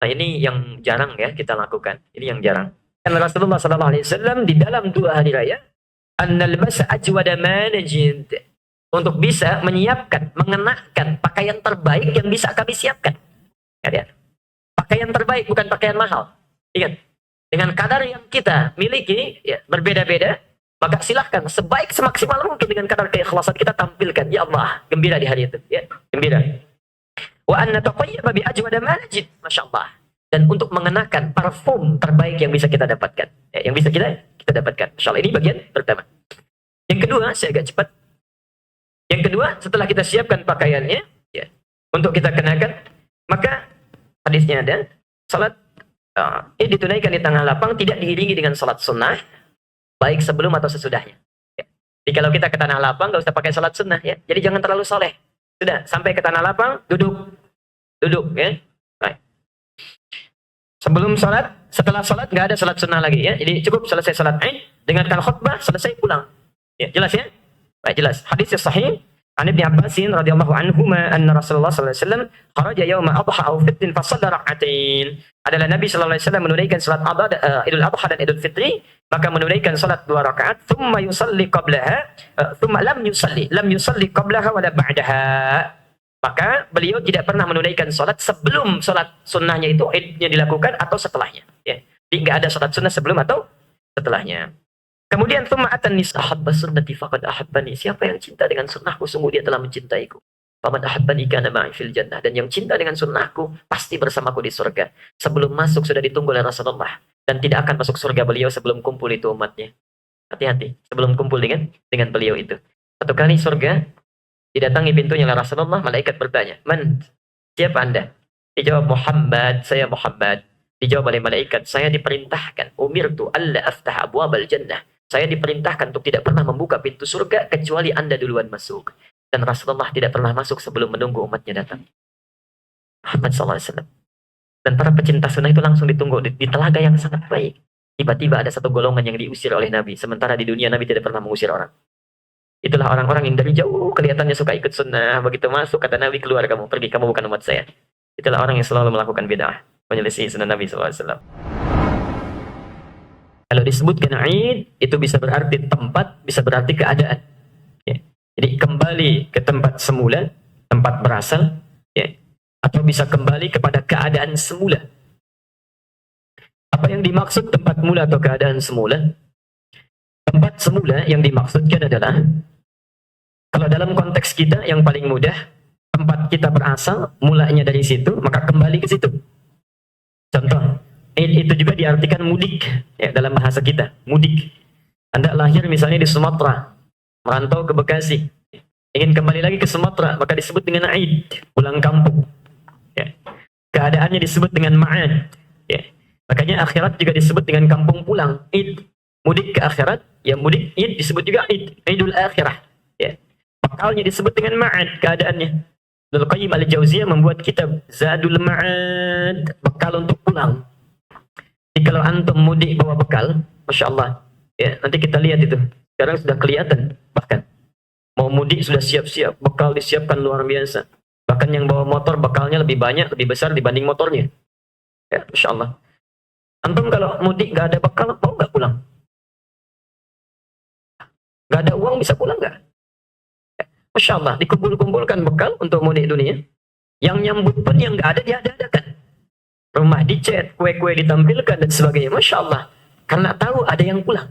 Nah, ini yang jarang ya kita lakukan. Ini yang jarang. Dan Rasulullah SAW di dalam 2 hari raya, annal masa ajwada manajid, untuk bisa menyiapkan, mengenakan pakaian terbaik yang bisa kami siapkan. Ya, pakaian terbaik bukan pakaian mahal. Ingat, dengan kadar yang kita miliki ya, berbeda-beda, maka silahkan sebaik semaksimal mungkin dengan kadar keikhlasan kita tampilkan. Ya Allah, gembira di hari itu. Ya, gembira. Wa anna taqayyaba bi ajwada manajid. Masya Allah. Dan untuk mengenakan parfum terbaik yang bisa kita dapatkan. Ya, yang bisa kita dapatkan. Masya Allah. Ini bagian pertama. Yang kedua, saya agak cepat. Yang kedua, setelah kita siapkan pakaiannya, ya, untuk kita kenakan, maka hadisnya ada, salat ini ditunaikan di tengah lapang, tidak diiringi dengan salat sunnah, baik sebelum atau sesudahnya. Ya. Jadi kalau kita ke tanah lapang, nggak usah pakai salat sunnah, ya. Jadi jangan terlalu soleh. Sudah, sampai ke tanah lapang, duduk, ya. Baik. Sebelum salat, setelah salat nggak ada salat sunnah lagi, ya. Jadi cukup selesai salat Id, dengarkan khutbah, selesai pulang. Ya, jelas ya? Baik, jelas. Hadis yang sahih an Ibnu Abbas radhiyallahu anhuma anna Rasulullah sallallahu alaihi wasallam kharaja yauma adha aw fitrin fa shalla rak'atain. Adalah Nabi sallallahu alaihi wasallam menunaikan salat Idul Adha dan Idul Fitri, maka menunaikan salat 2 rakaat, thumma yusalli qablaha, thumma lam yusalli qablaha wala ba'daha. Maka beliau tidak pernah menunaikan salat sebelum salat sunnahnya itu idnya dilakukan atau setelahnya, ya. Jadi enggak ada salat sunnah sebelum atau setelahnya. Kemudian thumma atan nis ahabba sunnati faqad ahabbani. Siapa yang cinta dengan sunnahku, sungguh dia telah mencintaiku. Faman ahabbani kana ma'i fil jannah. Dan yang cinta dengan sunnahku pasti bersamaku di surga. Sebelum masuk sudah ditunggu oleh Rasulullah, dan tidak akan masuk surga beliau sebelum kumpul itu umatnya. Hati-hati sebelum kumpul dengan beliau itu. Satu kali surga didatangi pintunya oleh Rasulullah, malaikat bertanya, "Man? Siapa Anda?" Dijawab, "Muhammad, saya Muhammad." Dijawab oleh malaikat, "Saya diperintahkan, umirtu alla aftah abwabal jannah. Saya diperintahkan untuk tidak pernah membuka pintu surga kecuali Anda duluan masuk." Dan Rasulullah tidak pernah masuk sebelum menunggu umatnya datang. Muhammad SAW. Dan para pecinta sunnah itu langsung ditunggu di telaga yang sangat baik. Tiba-tiba ada satu golongan yang diusir oleh Nabi. Sementara di dunia Nabi tidak pernah mengusir orang. Itulah orang-orang yang dari jauh kelihatannya suka ikut sunnah. Begitu masuk, kata Nabi, "Keluar kamu, pergi, kamu bukan umat saya." Itulah orang yang selalu melakukan bid'ah, menyelisih sunnah Nabi SAW. Kalau disebutkan Id, itu bisa berarti tempat, bisa berarti keadaan. Ya. Jadi kembali ke tempat semula, tempat berasal, ya. Atau bisa kembali kepada keadaan semula. Apa yang dimaksud tempat mula atau keadaan semula? Tempat semula yang dimaksudkan adalah, kalau dalam konteks kita yang paling mudah, tempat kita berasal, mulanya dari situ, maka kembali ke situ. Contoh, itu juga diartikan mudik, ya, dalam bahasa kita, mudik. Anda lahir misalnya di Sumatera, merantau ke Bekasi, ingin kembali lagi ke Sumatera, maka disebut dengan Aid, pulang kampung. Ya. Keadaannya disebut dengan ma'ad. Ya. Makanya akhirat juga disebut dengan kampung pulang, Id. Mudik ke akhirat, ya mudik Id disebut juga Id, Idul Akhirah. Ya. Bakalnya disebut dengan ma'ad, keadaannya. Ibnu Qayyim al-Jauziyah membuat kitab Zadul Ma'ad, bekal untuk pulang. Jadi kalau antum mudik bawa bekal, Masya Allah, ya, nanti kita lihat itu. Sekarang sudah kelihatan, bahkan mau mudik sudah siap-siap, bekal disiapkan luar biasa. Bahkan yang bawa motor bekalnya lebih banyak, lebih besar dibanding motornya. Ya, Masya Allah. Antum kalau mudik gak ada bekal, mau gak pulang? Gak ada uang bisa pulang gak? Ya, Masya Allah, dikumpul-kumpulkan bekal untuk mudik dunia. Yang nyambut pun yang gak ada diadakan. Rumah dicat, kue-kue ditampilkan dan sebagainya. Masya Allah. Karena tahu ada yang pulang.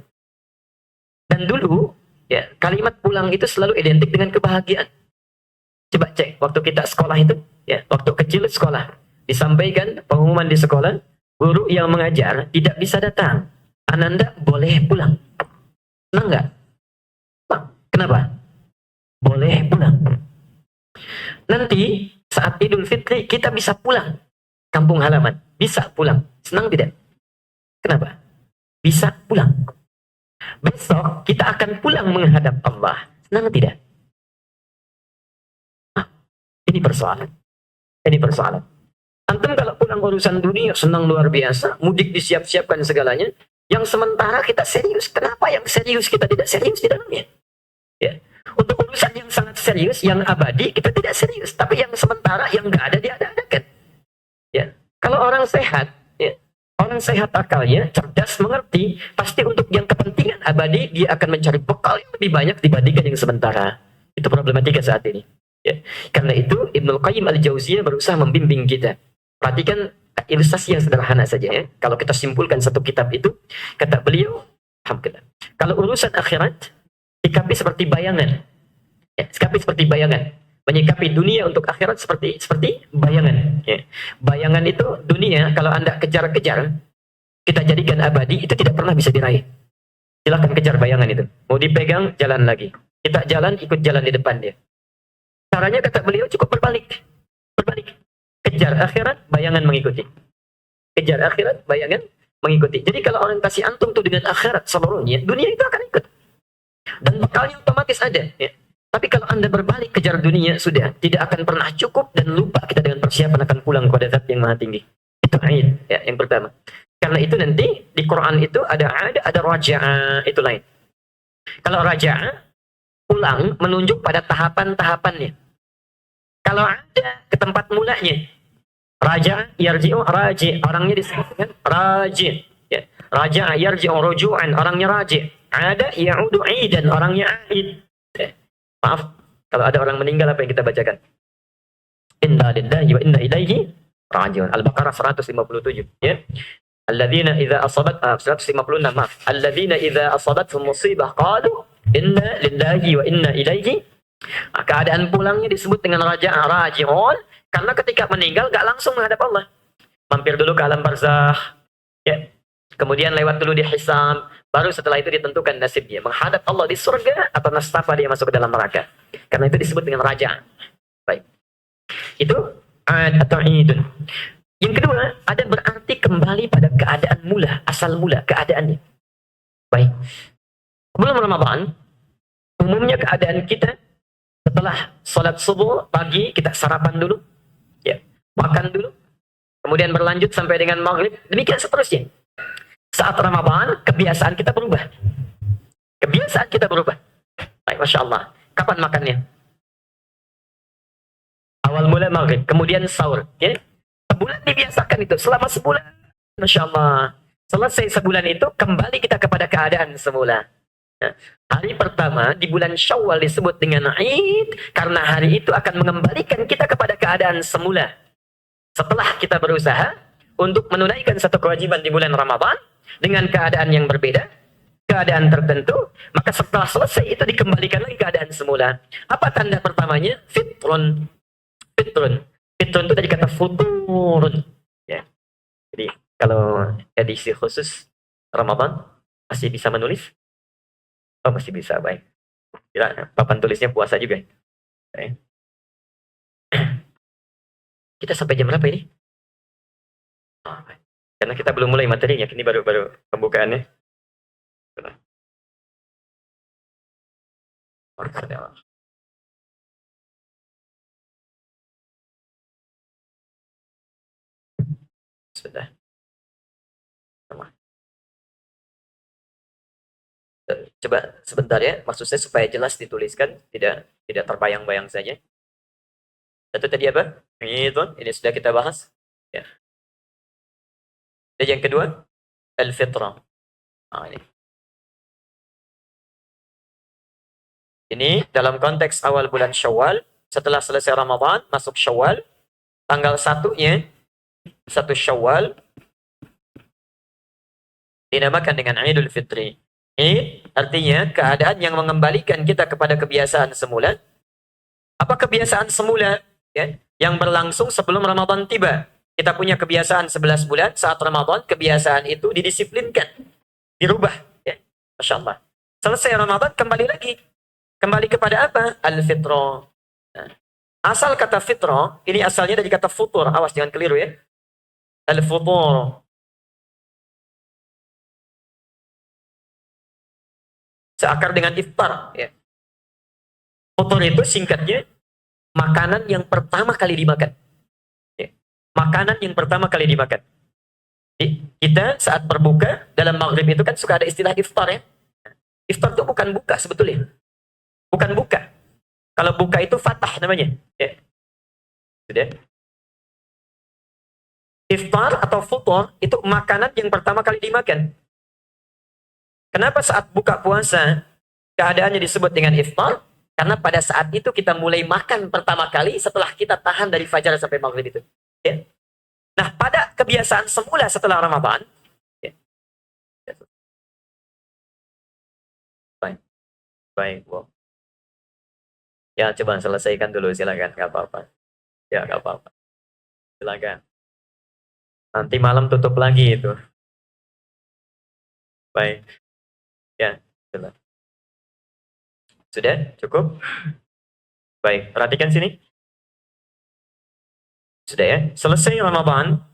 Dan dulu, ya, kalimat pulang itu selalu identik dengan kebahagiaan. Coba cek, waktu kita sekolah itu, ya, waktu kecil sekolah, disampaikan pengumuman di sekolah, guru yang mengajar tidak bisa datang. Ananda boleh pulang. Senang nggak? Kenapa? Boleh pulang. Nanti saat Idul Fitri kita bisa pulang. Kampung halaman, bisa pulang. Senang tidak? Kenapa? Bisa pulang. Besok kita akan pulang menghadap Allah. Senang tidak? Ini persoalan. Ini persoalan. Antum kalau pulang urusan dunia senang luar biasa, mudik disiap-siapkan segalanya. Yang sementara kita serius. Kenapa yang serius kita tidak serius di dalamnya? Ya. Untuk urusan yang sangat serius, yang abadi, kita tidak serius. Tapi yang sementara, yang nggak ada, diadakan. Ya. Kalau orang sehat, ya, orang sehat akalnya, cerdas, mengerti, pasti untuk yang kepentingan abadi, dia akan mencari bekal yang lebih banyak dibandingkan yang sementara. Itu problematika saat ini. Ya. Karena itu, Ibnul Qayyim al-Jauziyah berusaha membimbing kita. Perhatikan ilustrasi yang sederhana saja ya. Kalau kita simpulkan satu kitab itu, kata beliau, alhamdulillah. Kalau urusan akhirat, sikapi seperti bayangan. Ya, sikapi seperti bayangan. Menyikapi dunia untuk akhirat seperti bayangan. Ya. Bayangan itu dunia kalau Anda kejar-kejar, kita jadikan abadi, itu tidak pernah bisa diraih. Silahkan kejar bayangan itu. Mau dipegang, jalan lagi. Kita jalan, ikut jalan di depan dia. Caranya kata beliau cukup berbalik. Berbalik. Kejar akhirat, bayangan mengikuti. Kejar akhirat, bayangan mengikuti. Jadi kalau orientasi antum tuh dengan akhirat seluruhnya, dunia itu akan ikut. Dan bekalnya otomatis ada. Ya. Tapi kalau Anda berbalik kejar dunia, sudah. Tidak akan pernah cukup dan lupa kita dengan persiapan akan pulang kepada zat yang maha tinggi. Itu aid, ya, yang pertama. Karena itu nanti di Quran itu ada raja'a, itu lain. Kalau raja'a, pulang menunjuk pada tahapan-tahapannya. Kalau ada ke tempat mulanya, raja yarji'u raji, orangnya disebut dengan raji. Ya. Raja yarji'u ruju'an, orangnya raji. Ada ya'udu aidan, orangnya aid. Ya. Maaf, kalau ada orang meninggal apa yang kita bacakan? Inna lillahi wa inna ilaihi raji'un. Al-Baqarah 157. Ya. Alladzina idza asabat 156, maaf. Alladzina idza asabathum musibah qalu inna lillahi wa inna ilaihi. Keadaan pulangnya disebut dengan raji'un karena ketika meninggal gak langsung menghadap Allah. Mampir dulu ke alam barzakh. Ya. Kemudian lewat dulu di hisab. Baru setelah itu ditentukan nasibnya. Menghadap Allah di surga atau nastapa dia masuk ke dalam neraka. Karena itu disebut dengan raja. Baik. Itu atau idun. Yang kedua, ada berarti kembali pada keadaan mula, asal mula, keadaannya. Baik. Sebelum Ramadan, umumnya keadaan kita setelah sholat subuh pagi, kita sarapan dulu. Ya, makan dulu. Kemudian berlanjut sampai dengan maghrib. Demikian seterusnya. Saat Ramadan, kebiasaan kita berubah. Kebiasaan kita berubah. Baik, Masya Allah. Kapan makannya? Awal mula maghrib, kemudian sahur. Ya. Sebulan dibiasakan itu. Selama sebulan, Masya Allah. Selesai sebulan itu, kembali kita kepada keadaan semula. Ya. Hari pertama, di bulan Syawal disebut dengan Aid, karena hari itu akan mengembalikan kita kepada keadaan semula. Setelah kita berusaha untuk menunaikan satu kewajiban di bulan Ramadan, dengan keadaan yang berbeda, keadaan tertentu, maka setelah selesai itu dikembalikan lagi keadaan semula. Apa tanda pertamanya? Fitrun. Fitrun. Fitrun itu tadi kata futurun. Ya. Jadi kalau edisi khusus Ramadan masih bisa menulis? Oh, masih bisa, baik. Kira papan tulisnya puasa juga. Baik. Kita sampai jam berapa ini? Oh, baik. Karena kita belum mulai materinya, ini baru pembukaannya. Sudah. Coba sebentar ya, maksud saya supaya jelas dituliskan, tidak terbayang-bayang saja. Itu tadi apa? Ini sudah kita bahas. Ya. Dan yang kedua, al-fitrah. Nah, ini dalam konteks awal bulan Syawal, setelah selesai Ramadan, masuk Syawal, tanggal 1-nya, 1 Syawal, dinamakan dengan Idul Fitri. Id artinya keadaan yang mengembalikan kita kepada kebiasaan semula. Apa kebiasaan semula? Ya, yang berlangsung sebelum Ramadan tiba. Kita punya kebiasaan 11 bulan, saat Ramadan, kebiasaan itu didisiplinkan, dirubah. Ya. Masya Allah. Selesai Ramadan, kembali lagi. Kembali kepada apa? Al-fitrah. Nah, asal kata fitrah, ini asalnya dari kata futur. Awas, jangan keliru ya. Al-futur. Seakar dengan iftar. Ya. Futur itu singkatnya, makanan yang pertama kali dimakan. Makanan yang pertama kali dimakan. Kita saat berbuka, dalam maghrib itu kan suka ada istilah iftar ya. Iftar itu bukan buka sebetulnya. Bukan buka. Kalau buka itu fatah namanya. Ya. Sudah. Iftar atau futur itu makanan yang pertama kali dimakan. Kenapa saat buka puasa keadaannya disebut dengan iftar? Karena pada saat itu kita mulai makan pertama kali setelah kita tahan dari fajar sampai maghrib itu. Ya. Nah, pada kebiasaan semula setelah Ramadan, ya. Baik, baik, wow. Ya, coba selesaikan dulu, silakan, nggak apa-apa. Ya, nggak apa-apa. Silakan. Nanti malam tutup lagi itu. Baik. Ya, sudah. Sudah? Cukup? Baik, perhatikan sini. Sudah ya? Selesai Ramadan,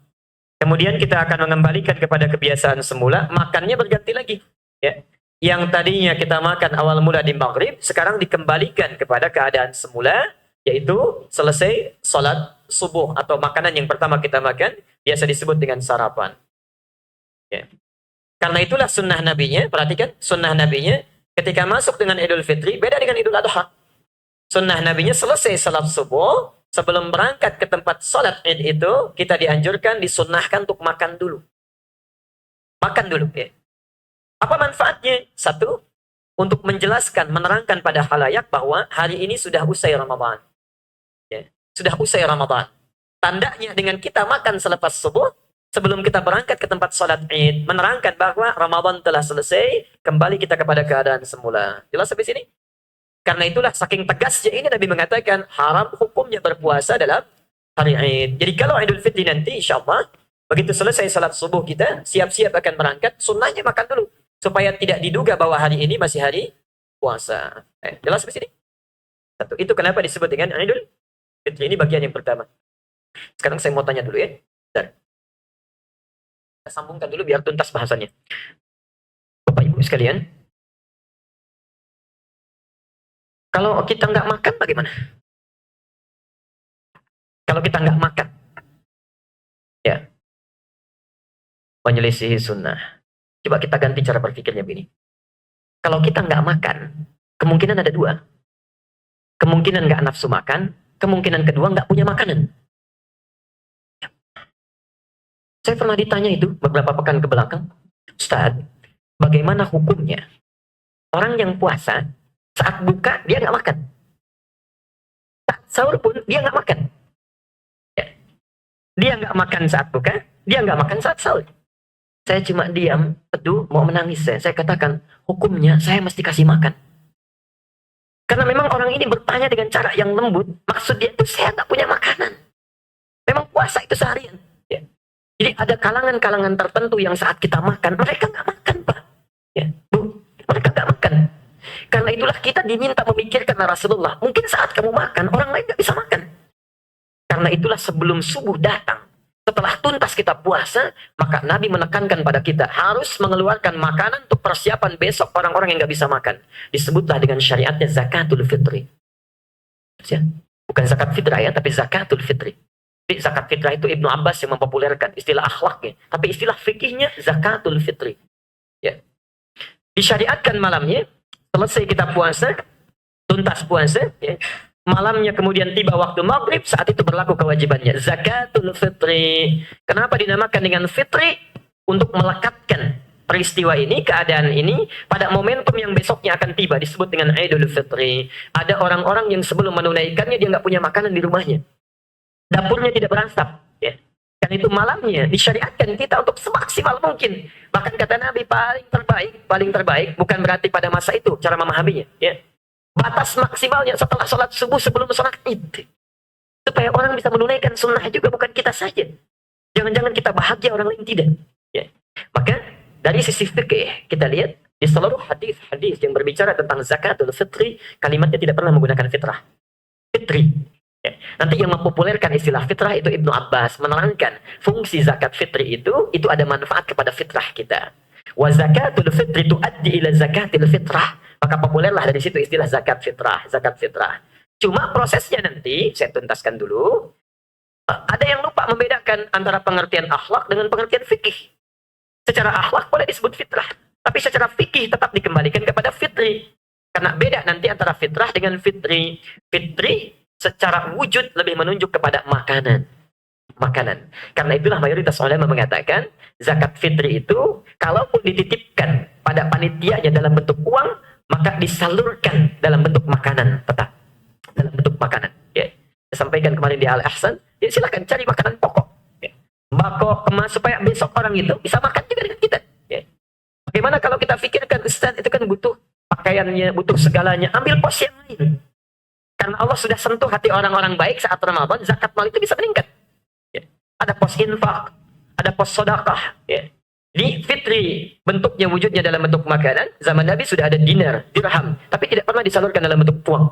kemudian kita akan mengembalikan kepada kebiasaan semula, makannya berganti lagi. Ya. Yang tadinya kita makan awal mula di maghrib, sekarang dikembalikan kepada keadaan semula, yaitu selesai sholat subuh atau makanan yang pertama kita makan, biasa disebut dengan sarapan. Ya. Karena itulah sunnah nabinya, perhatikan, sunnah nabinya ketika masuk dengan Idul Fitri, beda dengan Idul Adha. Sunnah nabinya selesai salat subuh, sebelum berangkat ke tempat sholat id itu, kita dianjurkan, disunnahkan untuk makan dulu. Makan dulu. Ya. Apa manfaatnya? Satu, untuk menjelaskan, menerangkan pada halayak bahwa hari ini sudah usai Ramadan. Ya. Sudah usai Ramadan. Tandanya dengan kita makan selepas subuh, sebelum kita berangkat ke tempat sholat id, menerangkan bahwa Ramadan telah selesai, kembali kita kepada keadaan semula. Jelas sampai sini? Karena itulah saking tegasnya ini Nabi mengatakan haram hukumnya berpuasa dalam hari id. Jadi kalau Idul Fitri nanti insya Allah, begitu selesai salat subuh kita, siap-siap akan berangkat, sunnahnya makan dulu. Supaya tidak diduga bahwa hari ini masih hari puasa. Jelas sampai sini? Satu. Itu kenapa disebut dengan Idul Fitri. Ini bagian yang pertama. Sekarang saya mau tanya dulu ya. Bentar. Kita sambungkan dulu biar tuntas bahasannya. Bapak Ibu sekalian, kalau kita nggak makan bagaimana? Kalau kita nggak makan, ya, menyelisihi sunnah. Coba kita ganti cara berpikirnya begini. Kalau kita nggak makan, kemungkinan ada dua. Kemungkinan nggak nafsu makan, kemungkinan kedua nggak punya makanan. Saya pernah ditanya itu beberapa pekan ke belakang, Ustaz, bagaimana hukumnya orang yang puasa saat buka dia nggak makan, saat sahur pun dia nggak makan. Ya. Dia nggak makan saat buka, dia nggak makan saat sahur. Saya cuma diam, teduh, mau menangis saya. Saya katakan, hukumnya saya mesti kasih makan. Karena memang orang ini bertanya dengan cara yang lembut. Maksud dia itu saya nggak punya makanan. Memang puasa itu seharian. Ya. Jadi ada kalangan-kalangan tertentu yang saat kita makan, mereka nggak makan, Pak. Ya. Bu, mereka nggak makan. Karena itulah kita diminta memikirkan Rasulullah. Mungkin saat kamu makan, orang lain nggak bisa makan. Karena itulah sebelum subuh datang, setelah tuntas kita puasa, maka Nabi menekankan pada kita harus mengeluarkan makanan untuk persiapan besok orang-orang yang nggak bisa makan. Disebutlah dengan syariatnya zakatul fitri. Ya. Bukan zakat fitrah ya, tapi zakatul fitri. Jadi zakat fitrah itu Ibnu Abbas yang mempopulerkan istilah akhlaknya, tapi istilah fikihnya zakatul fitri. Ya. Disyariatkan malamnya, selesai kita puasa, tuntas puasa, ya. Malamnya kemudian tiba waktu maghrib, saat itu berlaku kewajibannya zakatul fitri. Kenapa dinamakan dengan fitri? Untuk melekatkan peristiwa ini, keadaan ini pada momentum yang besoknya akan tiba, disebut dengan Idul Fitri. Ada orang-orang yang sebelum menunaikannya dia nggak punya makanan di rumahnya, dapurnya tidak berasap, ya. Dan itu malamnya disyariatkan kita untuk semaksimal mungkin. Bahkan kata Nabi paling terbaik bukan berarti pada masa itu cara memahaminya, ya. Batas maksimalnya setelah sholat subuh sebelum sholat id. Supaya orang bisa menunaikan sunnah juga, bukan kita saja. Jangan-jangan kita bahagia, orang lain tidak. Ya. Maka dari sisi fikih kita lihat di seluruh hadis-hadis yang berbicara tentang zakatul fitri, kalimatnya tidak pernah menggunakan fitrah. Fitri. Ya. Nanti yang mempopulerkan istilah fitrah itu Ibnu Abbas, menerangkan fungsi zakat fitri itu ada manfaat kepada fitrah kita. Wa zakatul fitri tuaddi ila zakatil fitrah. Maka populerlah dari situ istilah zakat fitrah. Cuma prosesnya nanti, saya tuntaskan dulu, ada yang lupa membedakan antara pengertian akhlak dengan pengertian fikih. Secara akhlak boleh disebut fitrah, tapi secara fikih tetap dikembalikan kepada fitri. Karena beda nanti antara fitrah dengan fitri. Fitri secara wujud lebih menunjuk kepada makanan. makanan. Karena itulah mayoritas ulama mengatakan zakat fitri itu kalaupun dititipkan pada panitianya dalam bentuk uang, maka disalurkan dalam bentuk makanan tetap. Dalam bentuk makanan. Ya. Saya sampaikan kemarin di Al-Ahsan, ya silakan cari makanan pokok. Ya. Mbako kemas supaya besok orang itu bisa makan juga dengan kita. Ya. Bagaimana kalau kita pikirkan Ustaz itu kan butuh pakaiannya, butuh segalanya, ambil pos yang lain. Karena Allah sudah sentuh hati orang-orang baik saat Ramadan, zakat mal itu bisa meningkat. Ya. Ada pos infak, ada pos sedekah. Ya. Di fitri bentuknya wujudnya dalam bentuk makanan. Zaman Nabi sudah ada dinar, dirham, tapi tidak pernah disalurkan dalam bentuk uang.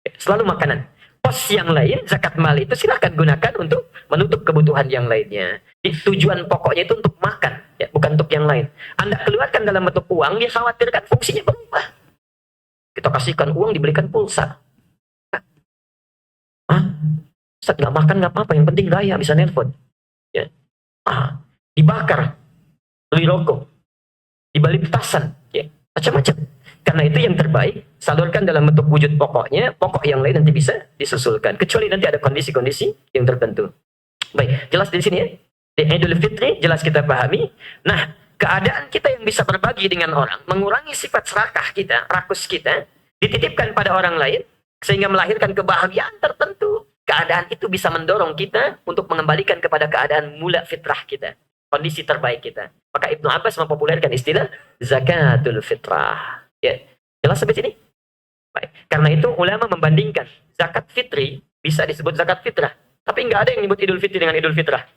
Ya. Selalu makanan. Pos yang lain, zakat mal itu silahkan gunakan untuk menutup kebutuhan yang lainnya. Tujuan pokoknya itu untuk makan, ya, bukan untuk yang lain. Anda keluarkan dalam bentuk uang, dia khawatirkan fungsinya berubah. Kita kasihkan uang, dibelikan pulsa. Ustaz nggak makan nggak apa-apa, yang penting gaya bisa nelpon. Ya. Dibakar, beli rokok, dibalik petasan, ya. Macam-macam. Karena itu yang terbaik, salurkan dalam bentuk wujud pokoknya, pokok yang lain nanti bisa disusulkan. Kecuali nanti ada kondisi-kondisi yang tertentu. Baik, jelas di sini ya. Di Idul Fitri, jelas kita pahami. Nah, keadaan kita yang bisa berbagi dengan orang, mengurangi sifat serakah kita, rakus kita, dititipkan pada orang lain, sehingga melahirkan kebahagiaan tertentu. Keadaan itu bisa mendorong kita untuk mengembalikan kepada keadaan mula fitrah kita. Kondisi terbaik kita. Maka Ibnu Abbas mempopulerkan istilah zakatul fitrah. Ya, jelas sampai sini? Baik. Karena itu ulama membandingkan zakat fitri bisa disebut zakat fitrah. Tapi nggak ada yang menyebut Idul Fitri dengan Idul Fitrah.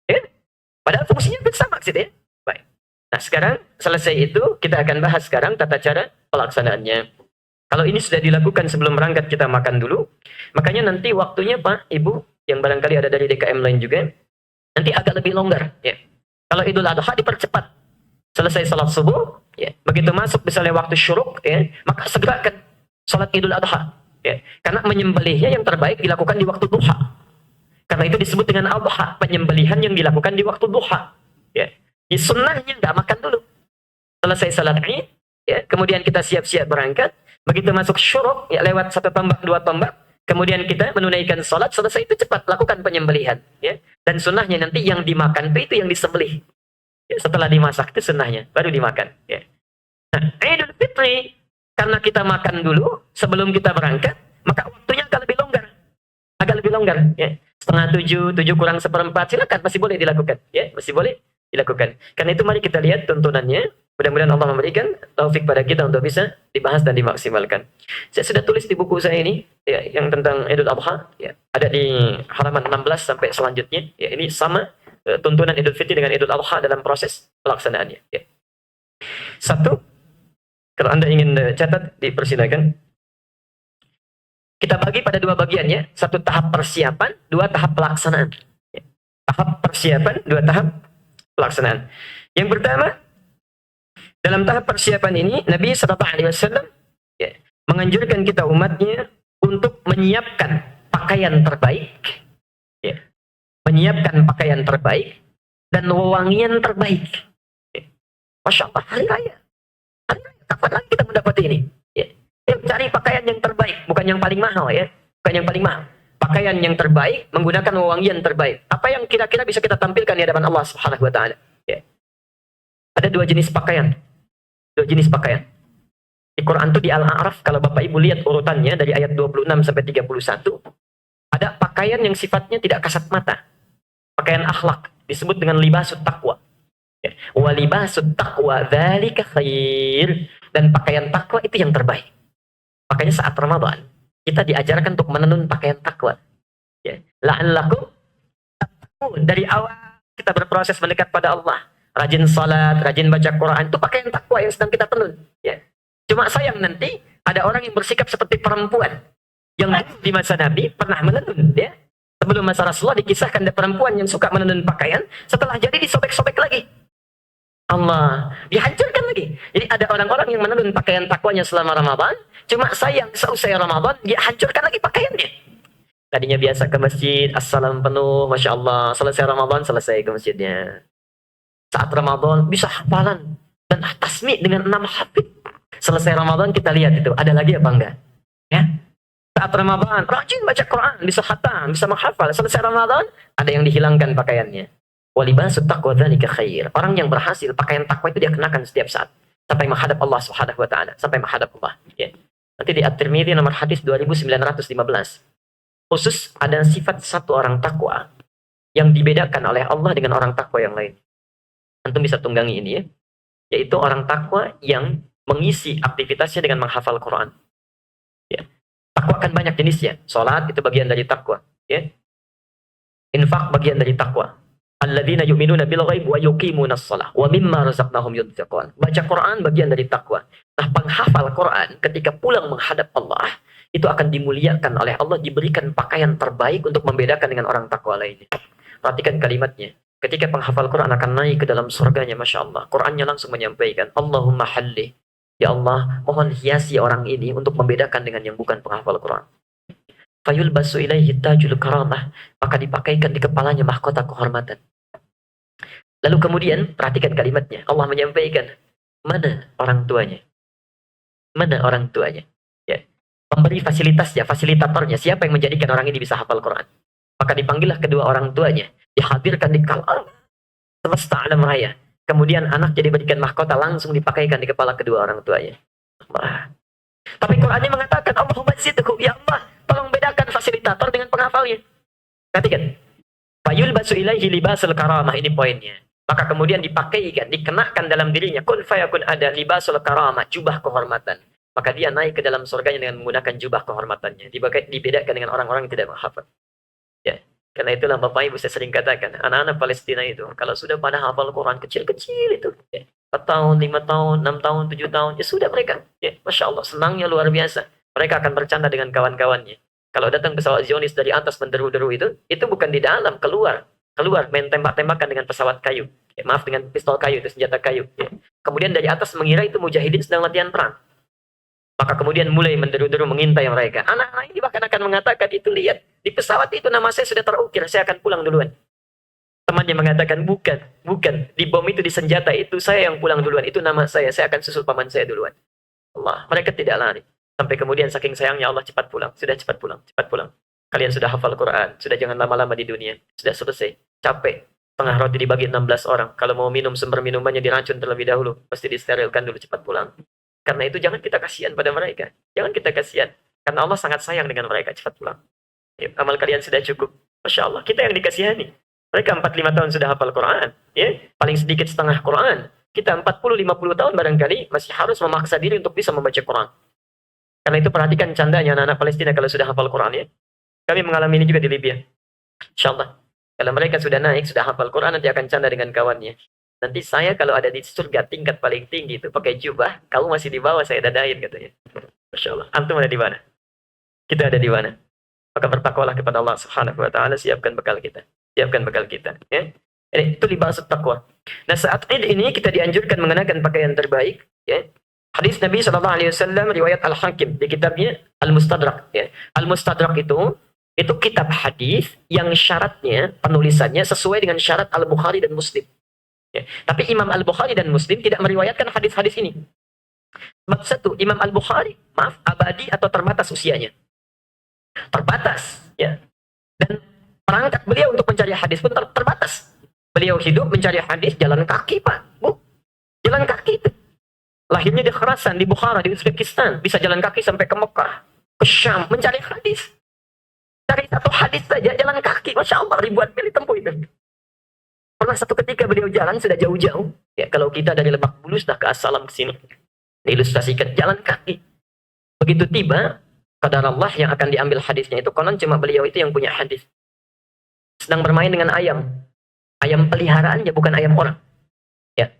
Ya? Padahal fungsinya sama maksudnya. Baik. Nah sekarang selesai itu kita akan bahas sekarang tata cara pelaksanaannya. Kalau ini sudah dilakukan sebelum berangkat kita makan dulu. Makanya nanti waktunya Pak, Ibu, yang barangkali ada dari DKM lain juga, nanti agak lebih longgar. Ya. Kalau Idul Adha dipercepat. Selesai salat subuh, ya. Begitu masuk misalnya waktu syuruk, ya, maka segerakan salat Idul Adha. Ya. Karena menyembelihnya yang terbaik dilakukan di waktu duha. Karena itu disebut dengan adha, penyembelihan yang dilakukan di waktu duha. Ya. Di sunnahnya nggak makan dulu. Selesai salat Id, ya, kemudian kita siap-siap berangkat. Begitu masuk syuruk, ya, lewat 1 tombak, 2 tombak, kemudian kita menunaikan salat, selesai itu cepat lakukan penyembelihan. Ya. Dan sunnahnya nanti yang dimakan itu yang disembelih. Ya, setelah dimasak itu sunnahnya, baru dimakan. Ya. Nah, Idul Fitri, karena kita makan dulu sebelum kita berangkat, maka waktunya agak lebih longgar. Agak lebih longgar. Ya. 6:30, 7 kurang 1/4, silakan, masih boleh dilakukan. Ya, masih boleh dilakukan. Karena itu mari kita lihat tuntunannya. Mudah-mudahan Allah memberikan taufik pada kita untuk bisa dibahas dan dimaksimalkan. Saya sudah tulis di buku saya ini, ya, yang tentang Idul Adha, ya, ada di halaman 16 sampai selanjutnya. Ya, ini sama tuntunan Idul Fitri dengan Idul Adha dalam proses pelaksanaannya. Ya. 1, kalau Anda ingin catat, dipersilakan. Kita bagi pada 2 bagian ya. 1 tahap persiapan, 2 tahap pelaksanaan. Ya. Tahap persiapan, 2 tahap pelaksanaan. Yang pertama, dalam tahap persiapan ini, Nabi SAW ya, menganjurkan kita umatnya untuk menyiapkan pakaian terbaik. Ya. Menyiapkan pakaian terbaik dan wewangian terbaik. Ya. Masya Allah, hari raya. Hari raya, kapan lagi kita mendapati ini? Ya. Cari pakaian yang terbaik, bukan yang paling mahal ya. Bukan yang paling mahal. Pakaian yang terbaik, menggunakan wewangian terbaik. Apa yang kira-kira bisa kita tampilkan di hadapan Allah Subhanahu wa Ta'ala? Ya. Ada 2 jenis pakaian. 2 jenis pakaian. Di Quran itu di Al-A'raf, kalau Bapak Ibu lihat urutannya dari ayat 26 sampai 31, ada pakaian yang sifatnya tidak kasat mata. Pakaian akhlak, disebut dengan libasut taqwa. Ya. Wa libasut taqwa dzalika khair. Dan pakaian takwa itu yang terbaik. Makanya saat Ramadan, kita diajarkan untuk menenun pakaian takwa. Ya. La'allakum tattaqun. Dari awal kita berproses mendekat pada Allah. Rajin salat, rajin baca Quran, itu pakaian takwa yang sedang kita tenun. Ya. Cuma sayang nanti ada orang yang bersikap seperti perempuan yang di masa Nabi pernah menenun. Ya. Sebelum masa Rasulullah dikisahkan ada perempuan yang suka menenun pakaian, setelah jadi disobek-sobek lagi. Allah, dihancurkan lagi. Jadi ada orang-orang yang menenun pakaian takwanya selama Ramadan, cuma sayang seusai Ramadan dia hancurkan lagi pakaiannya. Tadinya biasa ke masjid, assalam penuh, Masya Allah, selesai Ramadan selesai ke masjidnya. Saat Ramadan bisa hafalan dan tasmi dengan 6 hafid. Selesai Ramadan kita lihat itu ada lagi apa enggak? Ya. Saat Ramadan, rajin baca Quran, bisa khatam, bisa menghafal. Selesai Ramadan, ada yang dihilangkan pakaiannya. Walibasut taqwa dzalika khair. Orang yang berhasil, pakaian takwa itu dia kenakan setiap saat. Sampai menghadap Allah Subhanahu wa taala, sampai menghadap Allah. Ya. Nanti di At-Tirmidzi nomor hadis 2915. Khusus ada sifat satu orang takwa yang dibedakan oleh Allah dengan orang takwa yang lain. Antum bisa tunggangi ini ya. Yaitu orang takwa yang mengisi aktivitasnya dengan menghafal Quran. Ya. Takwa kan banyak jenisnya. Salat itu bagian dari takwa, ya. Infak bagian dari takwa. Alladzina yu'minuna bil ghaib wa yuqimunas shalah wa mimma razaqnahum yunfiqun. Baca Quran bagian dari takwa. Nah, penghafal Quran ketika pulang menghadap Allah itu akan dimuliakan oleh Allah, diberikan pakaian terbaik untuk membedakan dengan orang takwa lainnya. Perhatikan kalimatnya. Ketika penghafal Quran akan naik ke dalam surganya, Masya Allah. Qurannya langsung menyampaikan, Allahumma halli. Ya Allah, mohon hiasi orang ini untuk membedakan dengan yang bukan penghafal Quran. Fayulbasu ilaihi tajul karamah. Maka dipakaikan di kepalanya mahkota kehormatan. Lalu kemudian, perhatikan kalimatnya. Allah menyampaikan, mana orang tuanya? Mana orang tuanya? Ya. Memberi fasilitasnya, fasilitatornya. Siapa yang menjadikan orang ini bisa hafal Quran? Maka dipanggillah kedua orang tuanya. Dihadirkan di kalangan semesta alam raya. Kemudian anak jadi berikan mahkota, langsung dipakaikan di kepala kedua orang tuanya. Allah. Tapi Qurannya mengatakan, Allahumma zidhu, ya Allah, tolong bedakan fasilitator dengan penghafalnya. Perhatikan. Fayulbasu ilaihi libasul karamah, ini poinnya. Maka kemudian dipakaikan, dikenakan dalam dirinya, kun fayakun ada libasul karamah, jubah kehormatan. Maka dia naik ke dalam surganya dengan menggunakan jubah kehormatannya. Dibedakan dengan orang-orang yang tidak menghafal. Ya. Karena itulah Bapak Ibu saya sering katakan, anak-anak Palestina itu, kalau sudah pada hafal Quran kecil-kecil itu, ya, 4 tahun, 5 tahun, 6 tahun, 7 tahun, ya sudah mereka. Ya, Masya Allah, senangnya luar biasa. Mereka akan bercanda dengan kawan-kawannya. Kalau datang pesawat Zionis dari atas menderu-deru itu bukan di dalam, keluar main tembak-tembakan dengan pesawat kayu. Ya, maaf, dengan pistol kayu, itu senjata kayu. Ya. Kemudian dari atas mengira itu mujahidin sedang latihan perang. Maka kemudian mulai menderu-deru mengintai mereka. Anak-anak ini bahkan akan mengatakan, itu lihat, di pesawat itu nama saya sudah terukir, saya akan pulang duluan. Temannya mengatakan, bukan. Di bom itu, di senjata itu, saya yang pulang duluan. Itu nama saya akan susul paman saya duluan. Allah, mereka tidak lari. Sampai kemudian saking sayangnya Allah, cepat pulang. Sudah cepat pulang. Kalian sudah hafal Quran. Sudah jangan lama-lama di dunia. Sudah selesai. Capek. Tengah roti dibagi 16 orang. Kalau mau minum sumber minumannya diracun terlebih dahulu. Pasti disterilkan dulu, cepat pulang. Karena itu jangan kita kasihan pada mereka. Jangan kita kasihan. Karena Allah sangat sayang dengan mereka. Cepat pulang. Ya, amal kalian sudah cukup. Masya Allah. Kita yang dikasihani. Mereka 4-5 tahun sudah hafal Quran. Ya, paling sedikit setengah Quran. Kita 40-50 tahun barangkali masih harus memaksa diri untuk bisa membaca Quran. Karena itu perhatikan candanya anak-anak Palestina kalau sudah hafal Quran. Ya. Kami mengalami ini juga di Libya. Insya Allah. Kalau mereka sudah naik, sudah hafal Quran, nanti akan canda dengan kawannya. Nanti saya kalau ada di surga tingkat paling tinggi itu pakai jubah, kamu masih di bawah, saya dadain katanya. Masya Allah. Antum ada di mana? Kita ada di mana? Maka bertakwalah kepada Allah Subhanahu wa taala, siapkan bekal kita. Ya. Itu libasut taqwa. Nah, saat ini kita dianjurkan mengenakan pakaian terbaik, ya. Hadis Nabi sallallahu alaihi wasallam riwayat Al-Hakim di kitabnya Al-Mustadrak, ya. Al-Mustadrak itu kitab hadis yang syaratnya penulisannya sesuai dengan syarat Al-Bukhari dan Muslim. Ya. Tapi Imam Al-Bukhari dan Muslim tidak meriwayatkan hadis-hadis ini. Sebab satu, Imam Al-Bukhari, abadi atau terbatas usianya. Terbatas, ya. Dan perangkat beliau untuk mencari hadis pun terbatas. Beliau hidup mencari hadis jalan kaki, Pak. Bu, jalan kaki itu. Lahirnya di Khurasan, di Bukhara, di Uzbekistan. Bisa jalan kaki sampai ke Mekah, ke Syam, mencari hadis. Cari satu hadis saja, jalan kaki. Masya Allah, ribuan mil ditempuh itu. Pernah satu ketika beliau jalan sudah jauh-jauh. Ya, kalau kita dari Lebak Bulus dah ke Assalam ke sini. Diilustrasikan jalan kaki. Begitu tiba, qadar Allah yang akan diambil hadisnya itu, konon cuma beliau itu yang punya hadis. Sedang bermain dengan ayam. Ayam peliharaannya bukan ayam orang. Ya.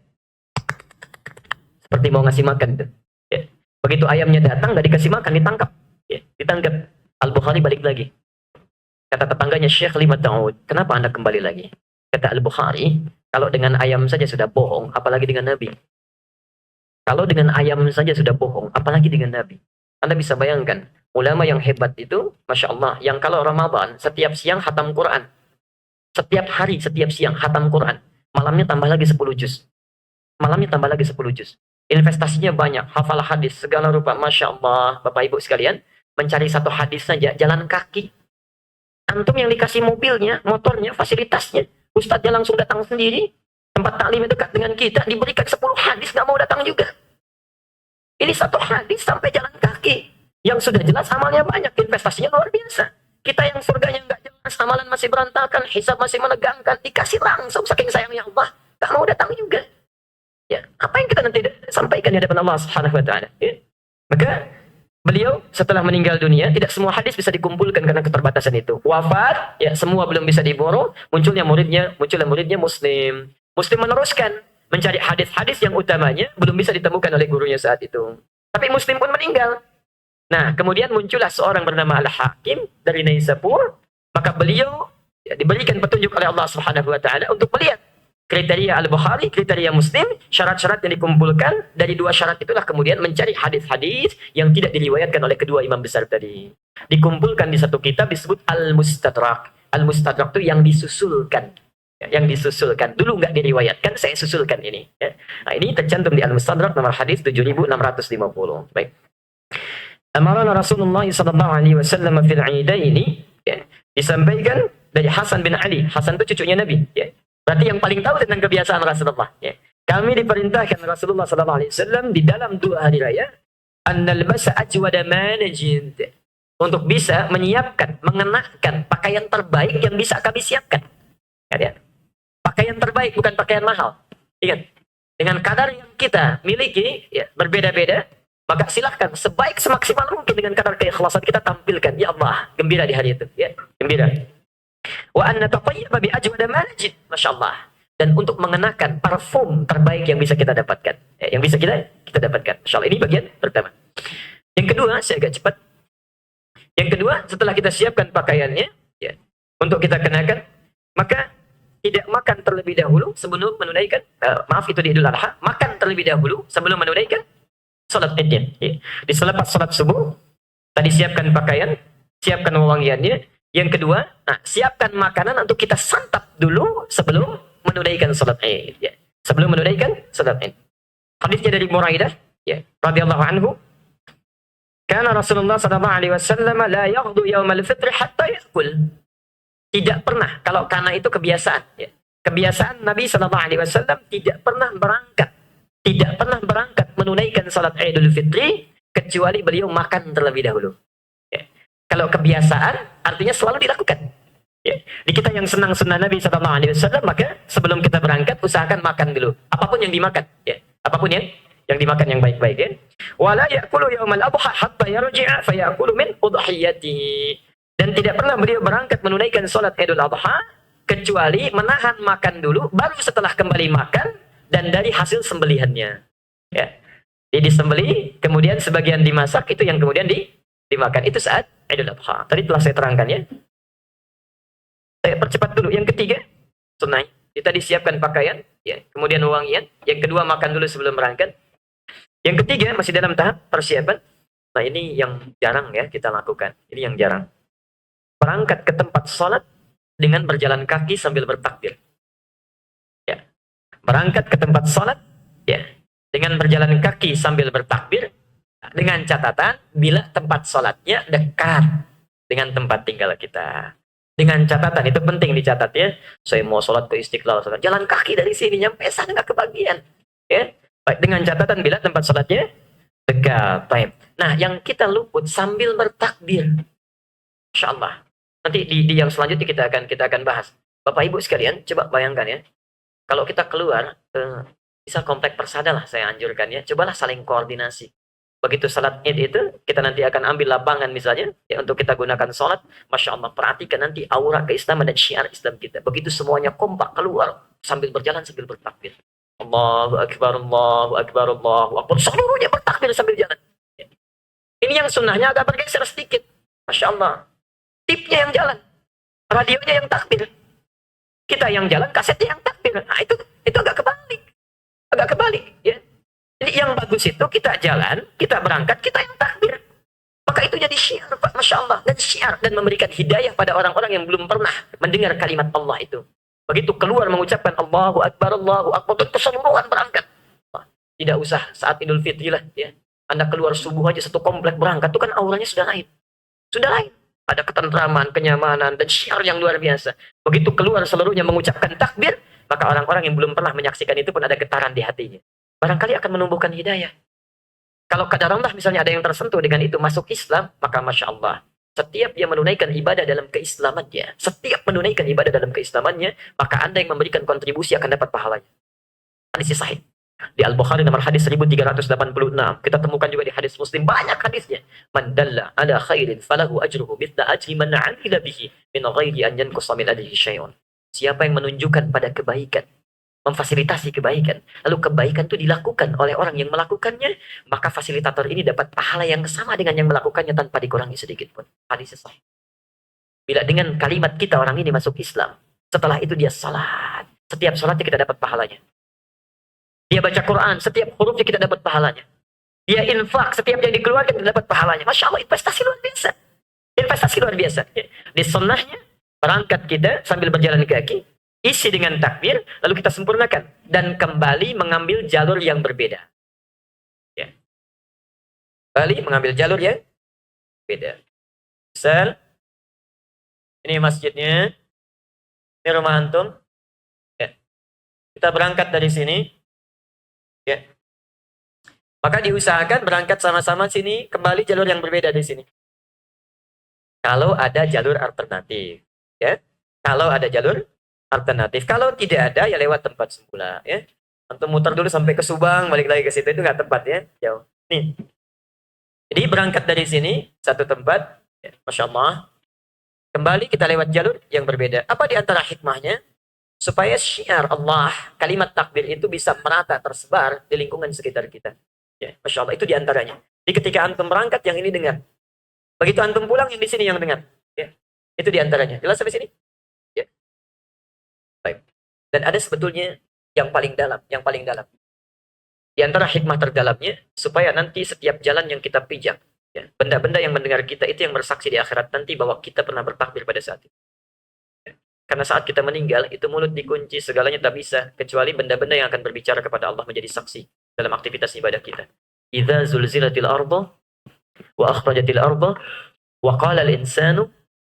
Seperti mau ngasih makan tuh. Ya. Begitu ayamnya datang, gak dikasih makan, ditangkap. Ya. Ditangkap. Al-Bukhari balik lagi. Kata tetangganya, Syekh lima ta'ud, kenapa Anda kembali lagi? Kata Al-Bukhari, kalau dengan ayam saja sudah bohong, apalagi dengan Nabi. Kalau dengan ayam saja sudah bohong, apalagi dengan Nabi. Anda bisa bayangkan, ulama yang hebat itu, Masya Allah, yang kalau Ramadan, setiap siang khatam Quran. Setiap hari, setiap siang khatam Quran. Malamnya tambah lagi 10 juz. Malamnya tambah lagi 10 juz. Investasinya banyak, hafal hadis, segala rupa. Masya Allah, Bapak Ibu sekalian. mencari satu hadis saja, jalan kaki. Antum yang dikasih mobilnya, motornya, fasilitasnya. Ustadznya langsung datang sendiri. Tempat taklim dekat dengan kita, diberikan 10 hadis, nggak mau datang juga. Ini satu hadis sampai jalan kaki. Yang sudah jelas amalnya banyak, investasinya luar biasa. Kita yang surganya nggak jelas, amalan masih berantakan, hisab masih menegangkan, dikasih langsung saking sayangnya Allah, nggak mau datang juga. Ya, apa yang kita nanti sampaikan di hadapan Allah Subhanahu wa taala? Ya. Maka beliau setelah meninggal dunia, tidak semua hadis bisa dikumpulkan karena keterbatasan itu. Wafat, ya semua belum bisa diborong, munculnya muridnya Muslim. Muslim meneruskan mencari hadis-hadis yang utamanya belum bisa ditemukan oleh gurunya saat itu. Tapi Muslim pun meninggal. Nah, kemudian muncullah seorang bernama Al-Hakim dari Naisapur, maka beliau ya, diberikan petunjuk oleh Allah Subhanahu wa taala untuk melihat kriteria Al-Bukhari, kriteria Muslim, syarat-syarat yang dikumpulkan. Dari 2 syarat itulah kemudian mencari hadis-hadis yang tidak diriwayatkan oleh kedua imam besar tadi. Dikumpulkan di satu kitab disebut Al-Mustadrak. Al-Mustadrak itu yang disusulkan. Ya, yang disusulkan. Dulu nggak diriwayatkan, saya susulkan ini. Ya. Nah, ini tercantum di Al-Mustadrak nomor hadis 7650. Baik. Amarana Rasulullah sallallahu alaihi wasallam fil aidaini, ya, disampaikan dari Hasan bin Ali. Hasan itu cucunya Nabi, ya. Berarti yang paling tahu tentang kebiasaan Rasulullah, ya. Kami diperintahkan Rasulullah sallallahu alaihi wasallam di dalam 2 hari raya annal basa ajwada manajid, untuk bisa menyiapkan, mengenakan pakaian terbaik yang bisa kami siapkan. Ya, pakaian terbaik bukan pakaian mahal. Ingat, dengan kadar yang kita miliki, ya, berbeda-beda. Maka silahkan sebaik semaksimal mungkin dengan kadar keikhlasan kita tampilkan. Ya Allah, gembira di hari itu. Ya, gembira. Wa anna tatayyaba bi ajwada manajid. Masya Allah. Dan untuk mengenakan parfum terbaik yang bisa kita dapatkan. Ya, yang bisa kita dapatkan. Masya Allah. Ini bagian pertama. Yang kedua, saya agak cepat. Yang kedua, setelah kita siapkan pakaiannya, ya, untuk kita kenakan, maka tidak makan terlebih dahulu sebelum menunaikan, maaf itu di Idul Adha, makan terlebih dahulu sebelum menunaikan salat Idnya. Ya. Selepas salat subuh, tadi siapkan pakaian, siapkan wewangiannya. Yang kedua, siapkan makanan untuk kita santap dulu sebelum menunaikan salat Id. Ya. Sebelum menunaikan salat Id. Hadisnya dari Buraidah, ya, radhiyallahu anhu. Karena Rasulullah sallallahu alaihi wasallam la yaghdu yaumal fitr hatta yakul. Tidak pernah, kalau karena itu kebiasaan, ya. Kebiasaan Nabi sallallahu alaihi wasallam tidak pernah berangkat menunaikan salat Idul Fitri kecuali beliau makan terlebih dahulu. Ya. Kalau kebiasaan artinya selalu dilakukan. Ya. Di kita yang senang sunnah Nabi sallallahu alaihi wasallam, maka sebelum kita berangkat usahakan makan dulu. Apapun yang dimakan, ya. Apapun yang dimakan yang baik-baik, ya. Wala ya'kulu yaumal adha hatta yarji'a fa ya'kulu min udhiyatihi. Dan tidak pernah beliau berangkat menunaikan salat Idul Adha kecuali menahan makan dulu, baru setelah kembali makan dan dari hasil sembelihannya. Ya. Jadi disembelih, kemudian sebagian dimasak, itu yang kemudian dimakan. Itu saat Idul Adha. Tadi telah saya terangkan, ya. Saya percepat dulu. Yang ketiga, sunnah. Kita disiapkan pakaian, ya, kemudian wewangian. Yang kedua, makan dulu sebelum berangkat. Yang ketiga, masih dalam tahap persiapan. Nah, ini yang jarang, ya, kita lakukan. Ini yang jarang. Berangkat ke tempat sholat dengan berjalan kaki sambil bertakbir. Ya. Berangkat ke tempat sholat, ya, dengan berjalan kaki sambil bertakbir, dengan catatan bila tempat sholatnya dekat dengan tempat tinggal kita. Dengan catatan, itu penting dicatat, ya. Saya mau sholat ke Istiqlal, jalan kaki dari sini nyampe sana nggak kebagian. Ya. Baik, dengan catatan bila tempat sholatnya dekat. Baik. Nah, yang kita luput sambil bertakbir, Insya Allah. Nanti di yang selanjutnya kita akan bahas. Bapak Ibu sekalian, coba bayangkan, ya. Kalau kita keluar, bisa komplek Persada lah saya anjurkan, ya. Cobalah saling koordinasi. Begitu salat Id itu, kita nanti akan ambil lapangan misalnya, ya, untuk kita gunakan salat. Masya Allah, perhatikan nanti aura keislaman dan syiar Islam kita. Begitu semuanya kompak keluar, sambil berjalan sambil bertakbir. Allahu Akbar, Allahu Akbar, Allahu Akbar. Seluruhnya bertakbir sambil jalan. Ya. Ini yang sunnahnya agak bergeser sedikit. Masya Allah. Tipnya yang jalan, radionya yang takbir. Kita yang jalan, kasetnya yang takbir. Nah, itu agak kebalik, ya. Jadi yang bagus itu kita jalan, kita berangkat, kita yang takbir. Maka itu jadi syiar, Pak, Masya Allah. Dan syiar, dan memberikan hidayah pada orang-orang yang belum pernah mendengar kalimat Allah itu. Begitu keluar mengucapkan Allahu Akbar, keseluruhan berangkat. Tidak usah saat Idul Fitri lah, ya. Anda keluar subuh aja satu komplek berangkat, itu kan auranya sudah naik. Sudah lain. Ada ketentraman, kenyamanan, dan syiar yang luar biasa. Begitu keluar seluruhnya mengucapkan takbir, maka orang-orang yang belum pernah menyaksikan itu pun ada getaran di hatinya. Barangkali akan menumbuhkan hidayah. Kalau kadarullah misalnya ada yang tersentuh dengan itu, masuk Islam, maka Masya Allah. Setiap dia menunaikan ibadah dalam keislamannya, setiap menunaikan ibadah dalam keislamannya, maka Anda yang memberikan kontribusi akan dapat pahalanya. Hadis sahih. Di Al-Bukhari nomor hadis 1386. Kita temukan juga di hadis Muslim. Banyak hadisnya. Man dalla ala khairin falahu ajruhu mithla ajri man 'amila bihi min ghairi an yanqusa min ajrihi syai'un. Siapa yang menunjukkan pada kebaikan, memfasilitasi kebaikan, lalu kebaikan itu dilakukan oleh orang yang melakukannya, maka fasilitator ini dapat pahala yang sama dengan yang melakukannya tanpa dikurangi sedikit pun. Hadis sahih. Bila dengan kalimat kita orang ini masuk Islam, setelah itu dia salat. Setiap salatnya kita dapat pahalanya. Dia baca Quran, setiap hurufnya kita dapat pahalanya. Dia infak, setiap yang dikeluarkan kita dapat pahalanya. Masya Allah, investasi luar biasa. Investasi luar biasa. Di sunnahnya, berangkat kita sambil berjalan kaki, isi dengan takbir, lalu kita sempurnakan. Dan kembali mengambil jalur yang berbeda. Ya. Kembali mengambil jalur yang beda. Misal, ini masjidnya, ini rumah antum. Ya. Kita berangkat dari sini. Ya. Maka diusahakan berangkat sama-sama sini, kembali jalur yang berbeda di sini. Kalau ada jalur alternatif, ya. Kalau ada jalur alternatif, kalau tidak ada ya lewat tempat semula, ya. Antum muter dulu sampai ke Subang, balik lagi ke situ, itu nggak tempat, ya, jauh. Nih. Jadi berangkat dari sini satu tempat, ya. Masya Allah. Kembali kita lewat jalur yang berbeda. Apa di antara hikmahnya? Supaya syiar Allah, kalimat takbir itu bisa merata tersebar di lingkungan sekitar kita. Ya, Masya Allah, itu diantaranya. Jadi ketika antum berangkat, yang ini dengar. Begitu antum pulang, yang di sini yang dengar. Ya, itu diantaranya. Jelas sampai sini? Ya. Baik. Dan ada sebetulnya yang paling dalam, yang paling dalam. Di antara hikmah terdalamnya, supaya nanti setiap jalan yang kita pijak, ya, benda-benda yang mendengar kita itu yang bersaksi di akhirat nanti bahwa kita pernah bertakbir pada saat itu. Karena saat kita meninggal, itu mulut dikunci, segalanya tak bisa, kecuali benda-benda yang akan berbicara kepada Allah menjadi saksi dalam aktivitas ibadah kita. Idza zulzilatil arda wa akhrajatil arda wa qala al-insanu,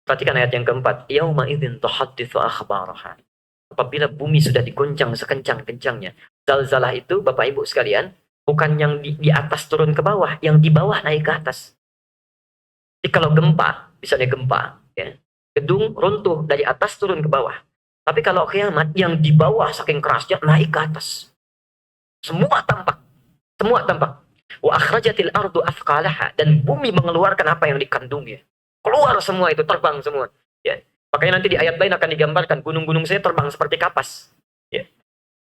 perhatikan ayat yang keempat, yauma idzin tuhadditsu akhbaraha. Apabila bumi sudah diguncang sekencang-kencangnya. Zalzalah itu, Bapak Ibu sekalian, bukan yang di atas turun ke bawah, yang di bawah naik ke atas. Jadi kalau gempa, misalnya gempa, ya, gedung runtuh dari atas turun ke bawah. Tapi kalau kiamat, yang di bawah saking kerasnya naik ke atas. Semua tampak. Semua tampak. Wa akhrajatil ardu afqalaha, dan bumi mengeluarkan apa yang dikandungnya. Keluar semua itu, terbang semua. Ya. Makanya nanti di ayat lain akan digambarkan gunung-gunung saya terbang seperti kapas. Ya.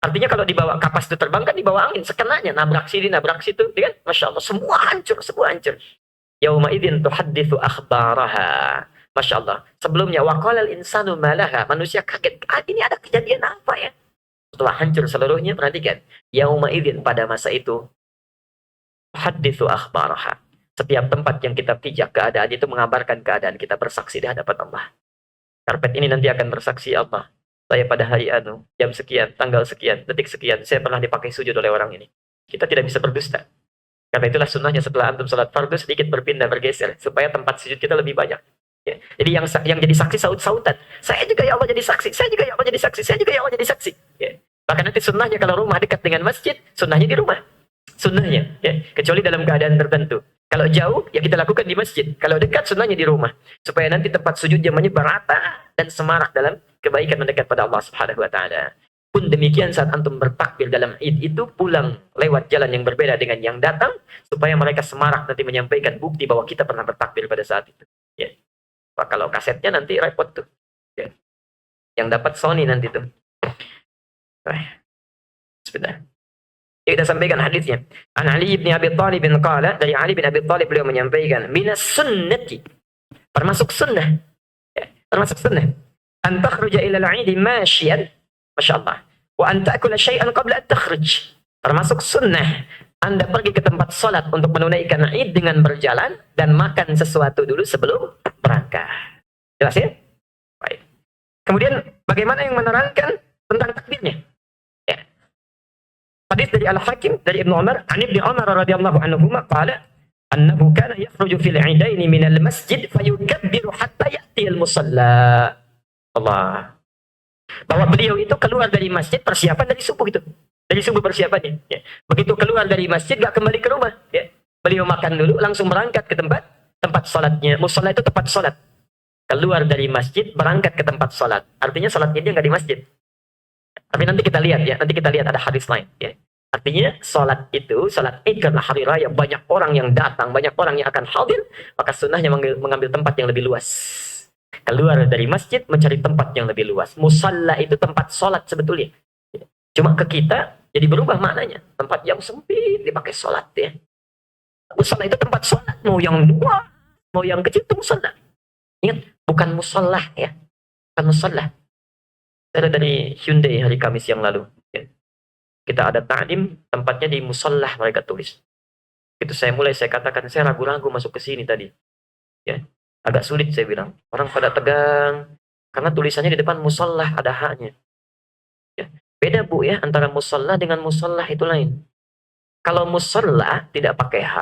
Artinya kalau dibawa kapas itu terbang kan dibawa angin, sekenanya nabrak sini, nabrak situ, kan? Masya Allah, semua hancur, semua hancur. Yauma idzin tuhadditsu akhbaraha. Masya Allah. Sebelumnya, waqalal insanu malaha. Manusia kaget. Ini ada kejadian apa ya? Setelah hancur seluruhnya, perhatikan. Yauma idzin, pada masa itu. Hadithu akhbaraha. Setiap tempat yang kita pijak, keadaan itu mengabarkan keadaan kita, bersaksi di hadapan Allah. Karpet ini nanti akan bersaksi Allah. Saya pada hari jam sekian, tanggal sekian, detik sekian, saya pernah dipakai sujud oleh orang ini. Kita tidak bisa berdusta. Karena itulah sunnahnya setelah antum salat fardu sedikit berpindah, bergeser. Supaya tempat sujud kita lebih banyak. Ya. Jadi yang jadi saksi saut-sautan. Saya juga ya Allah jadi saksi. Saya juga ya Allah jadi saksi. Saya juga ya Allah jadi saksi. Ya. Bahkan nanti sunnahnya kalau rumah dekat dengan masjid, sunnahnya di rumah. Sunnahnya. Ya. Kecuali dalam keadaan tertentu. Kalau jauh, ya kita lakukan di masjid. Kalau dekat, sunnahnya di rumah. Supaya nanti tempat sujudnya menyebar rata dan semarak dalam kebaikan mendekat pada Allah Subhanahu wa Ta'ala. Pun demikian saat antum bertakbir dalam Id itu, pulang lewat jalan yang berbeda dengan yang datang, supaya mereka semarak nanti menyampaikan bukti bahwa kita pernah bertakbir pada saat itu. Ya. Wah, kalau kasetnya nanti repot tuh. Ya. Yang dapat Sony nanti tuh. Sebentar. Ya, kita sampaikan hadisnya. An Ali bin Abi Thalib bin qala, dari Ali bin Abi Thalib beliau menyampaikan, minas sunnati, termasuk sunnah. Ya, termasuk sunnah. An takhruja ila al-'id masyian, masyaallah. Wa an ta'kula syai'an qabla an takhruj. Termasuk sunnah. Anda pergi ke tempat salat untuk menunaikan Id dengan berjalan dan makan sesuatu dulu sebelum berangkat. Jelas ya? Baik. Kemudian bagaimana yang menerangkan tentang takbirnya? Ya. Hadis dari Al-Hakim dari Ibnu Umar, an Ibnu Umar radhiyallahu anhu qala, annahu kana yakhruju fil 'idaini minal masjid fayukabbiru hatta ya'tiyal musalla. Allah. Bahwa beliau itu keluar dari masjid persiapan dari subuh itu. Dari subuh persiapannya. Ya. Begitu keluar dari masjid gak kembali ke rumah. Ya. Beliau makan dulu langsung berangkat ke tempat salatnya. Musalla itu tempat salat. Keluar dari masjid berangkat ke tempat salat. Artinya salatnya dia nggak di masjid. Tapi nanti kita lihat ya. Nanti kita lihat ada hadis lain. Ya. Artinya salat itu, salat Id karena hari raya banyak orang yang datang, banyak orang yang akan hadir, maka sunnahnya mengambil tempat yang lebih luas. Keluar dari masjid mencari tempat yang lebih luas. Musalla itu tempat sholat sebetulnya. Cuma ke kita jadi berubah maknanya. Tempat yang sempit dipakai sholat ya. Musalla itu tempat sholat. Mau yang luas, mau yang kecil itu musalla. Ingat, bukan musalla ya. Bukan musalla. Saya dari Hyundai hari Kamis yang lalu. Ya. Kita ada ta'lim, tempatnya di musalla mereka tulis. Itu saya katakan, saya ragu-ragu masuk ke sini tadi. Ya. Agak sulit saya bilang. Orang pada tegang. Karena tulisannya di depan musallah ada haknya. Ya. Beda Bu ya, antara musallah dengan musallah itu lain. Kalau musallah tidak pakai H,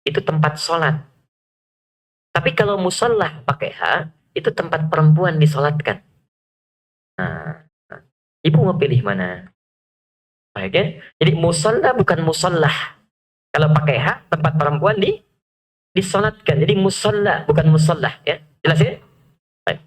itu tempat sholat. Tapi kalau musallah pakai H, itu tempat perempuan disolatkan. Nah, Ibu mau pilih mana? Baik ya. Jadi musallah bukan musallah. Kalau pakai H, tempat perempuan disolatkan. Jadi musalla bukan musallah ya. Jelas ya? Baik.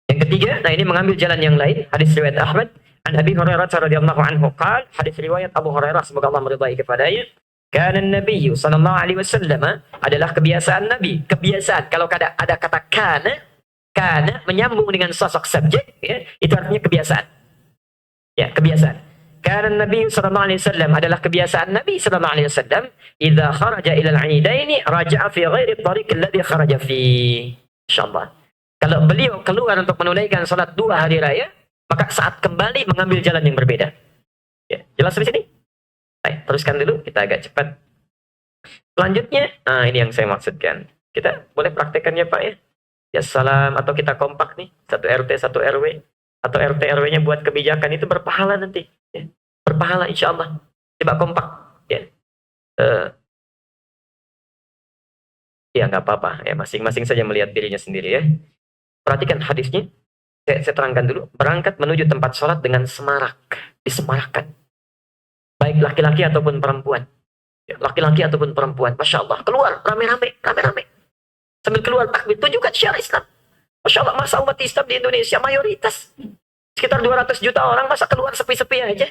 Yang ketiga, nah ini mengambil jalan yang lain. Hadis riwayat Ahmad an Abi Hurairah radhiyallahu anhu qala, hadis riwayat Abu Hurairah semoga Allah meridai kepadanya, kana Nabi sallallahu alaihi wasallam, adalah kebiasaan Nabi. Kebiasaan kalau ada kata kana menyambung dengan sosok subjek ya, itu artinya kebiasaan. Ya, kebiasaan. Karena Nabi sallallahu alaihi wasallam adalah kebiasaan Nabi sallallahu alaihi wasallam, idza kharaja ila al-'idaini raja'a fi ghairi tariq alladhi kharaja fi. Insyaallah. Kalau beliau keluar untuk menunaikan salat 2 hari raya, maka saat kembali mengambil jalan yang berbeda. Ya, jelas di sini? Baik, teruskan dulu, kita agak cepat. Selanjutnya, ini yang saya maksudkan. Kita boleh praktekannya Pak ya? Ya salam, atau kita kompak nih, satu RT, satu RW. Atau RT RW-nya buat kebijakan itu berpahala nanti. Ya. Berpahala insya Allah. Coba kompak. Ya, ya nggak apa-apa. Ya, masing-masing saja melihat dirinya sendiri ya. Perhatikan hadisnya. Saya terangkan dulu. Berangkat menuju tempat sholat dengan semarak. Disemarakkan. Baik laki-laki ataupun perempuan. Ya, laki-laki ataupun perempuan. Masya Allah. Keluar rame-rame. Sambil keluar takbir. Tunjukkan syiar Islam. Masya Allah, masa umat Islam di Indonesia mayoritas sekitar 200 juta orang, masa keluar sepi-sepi aja,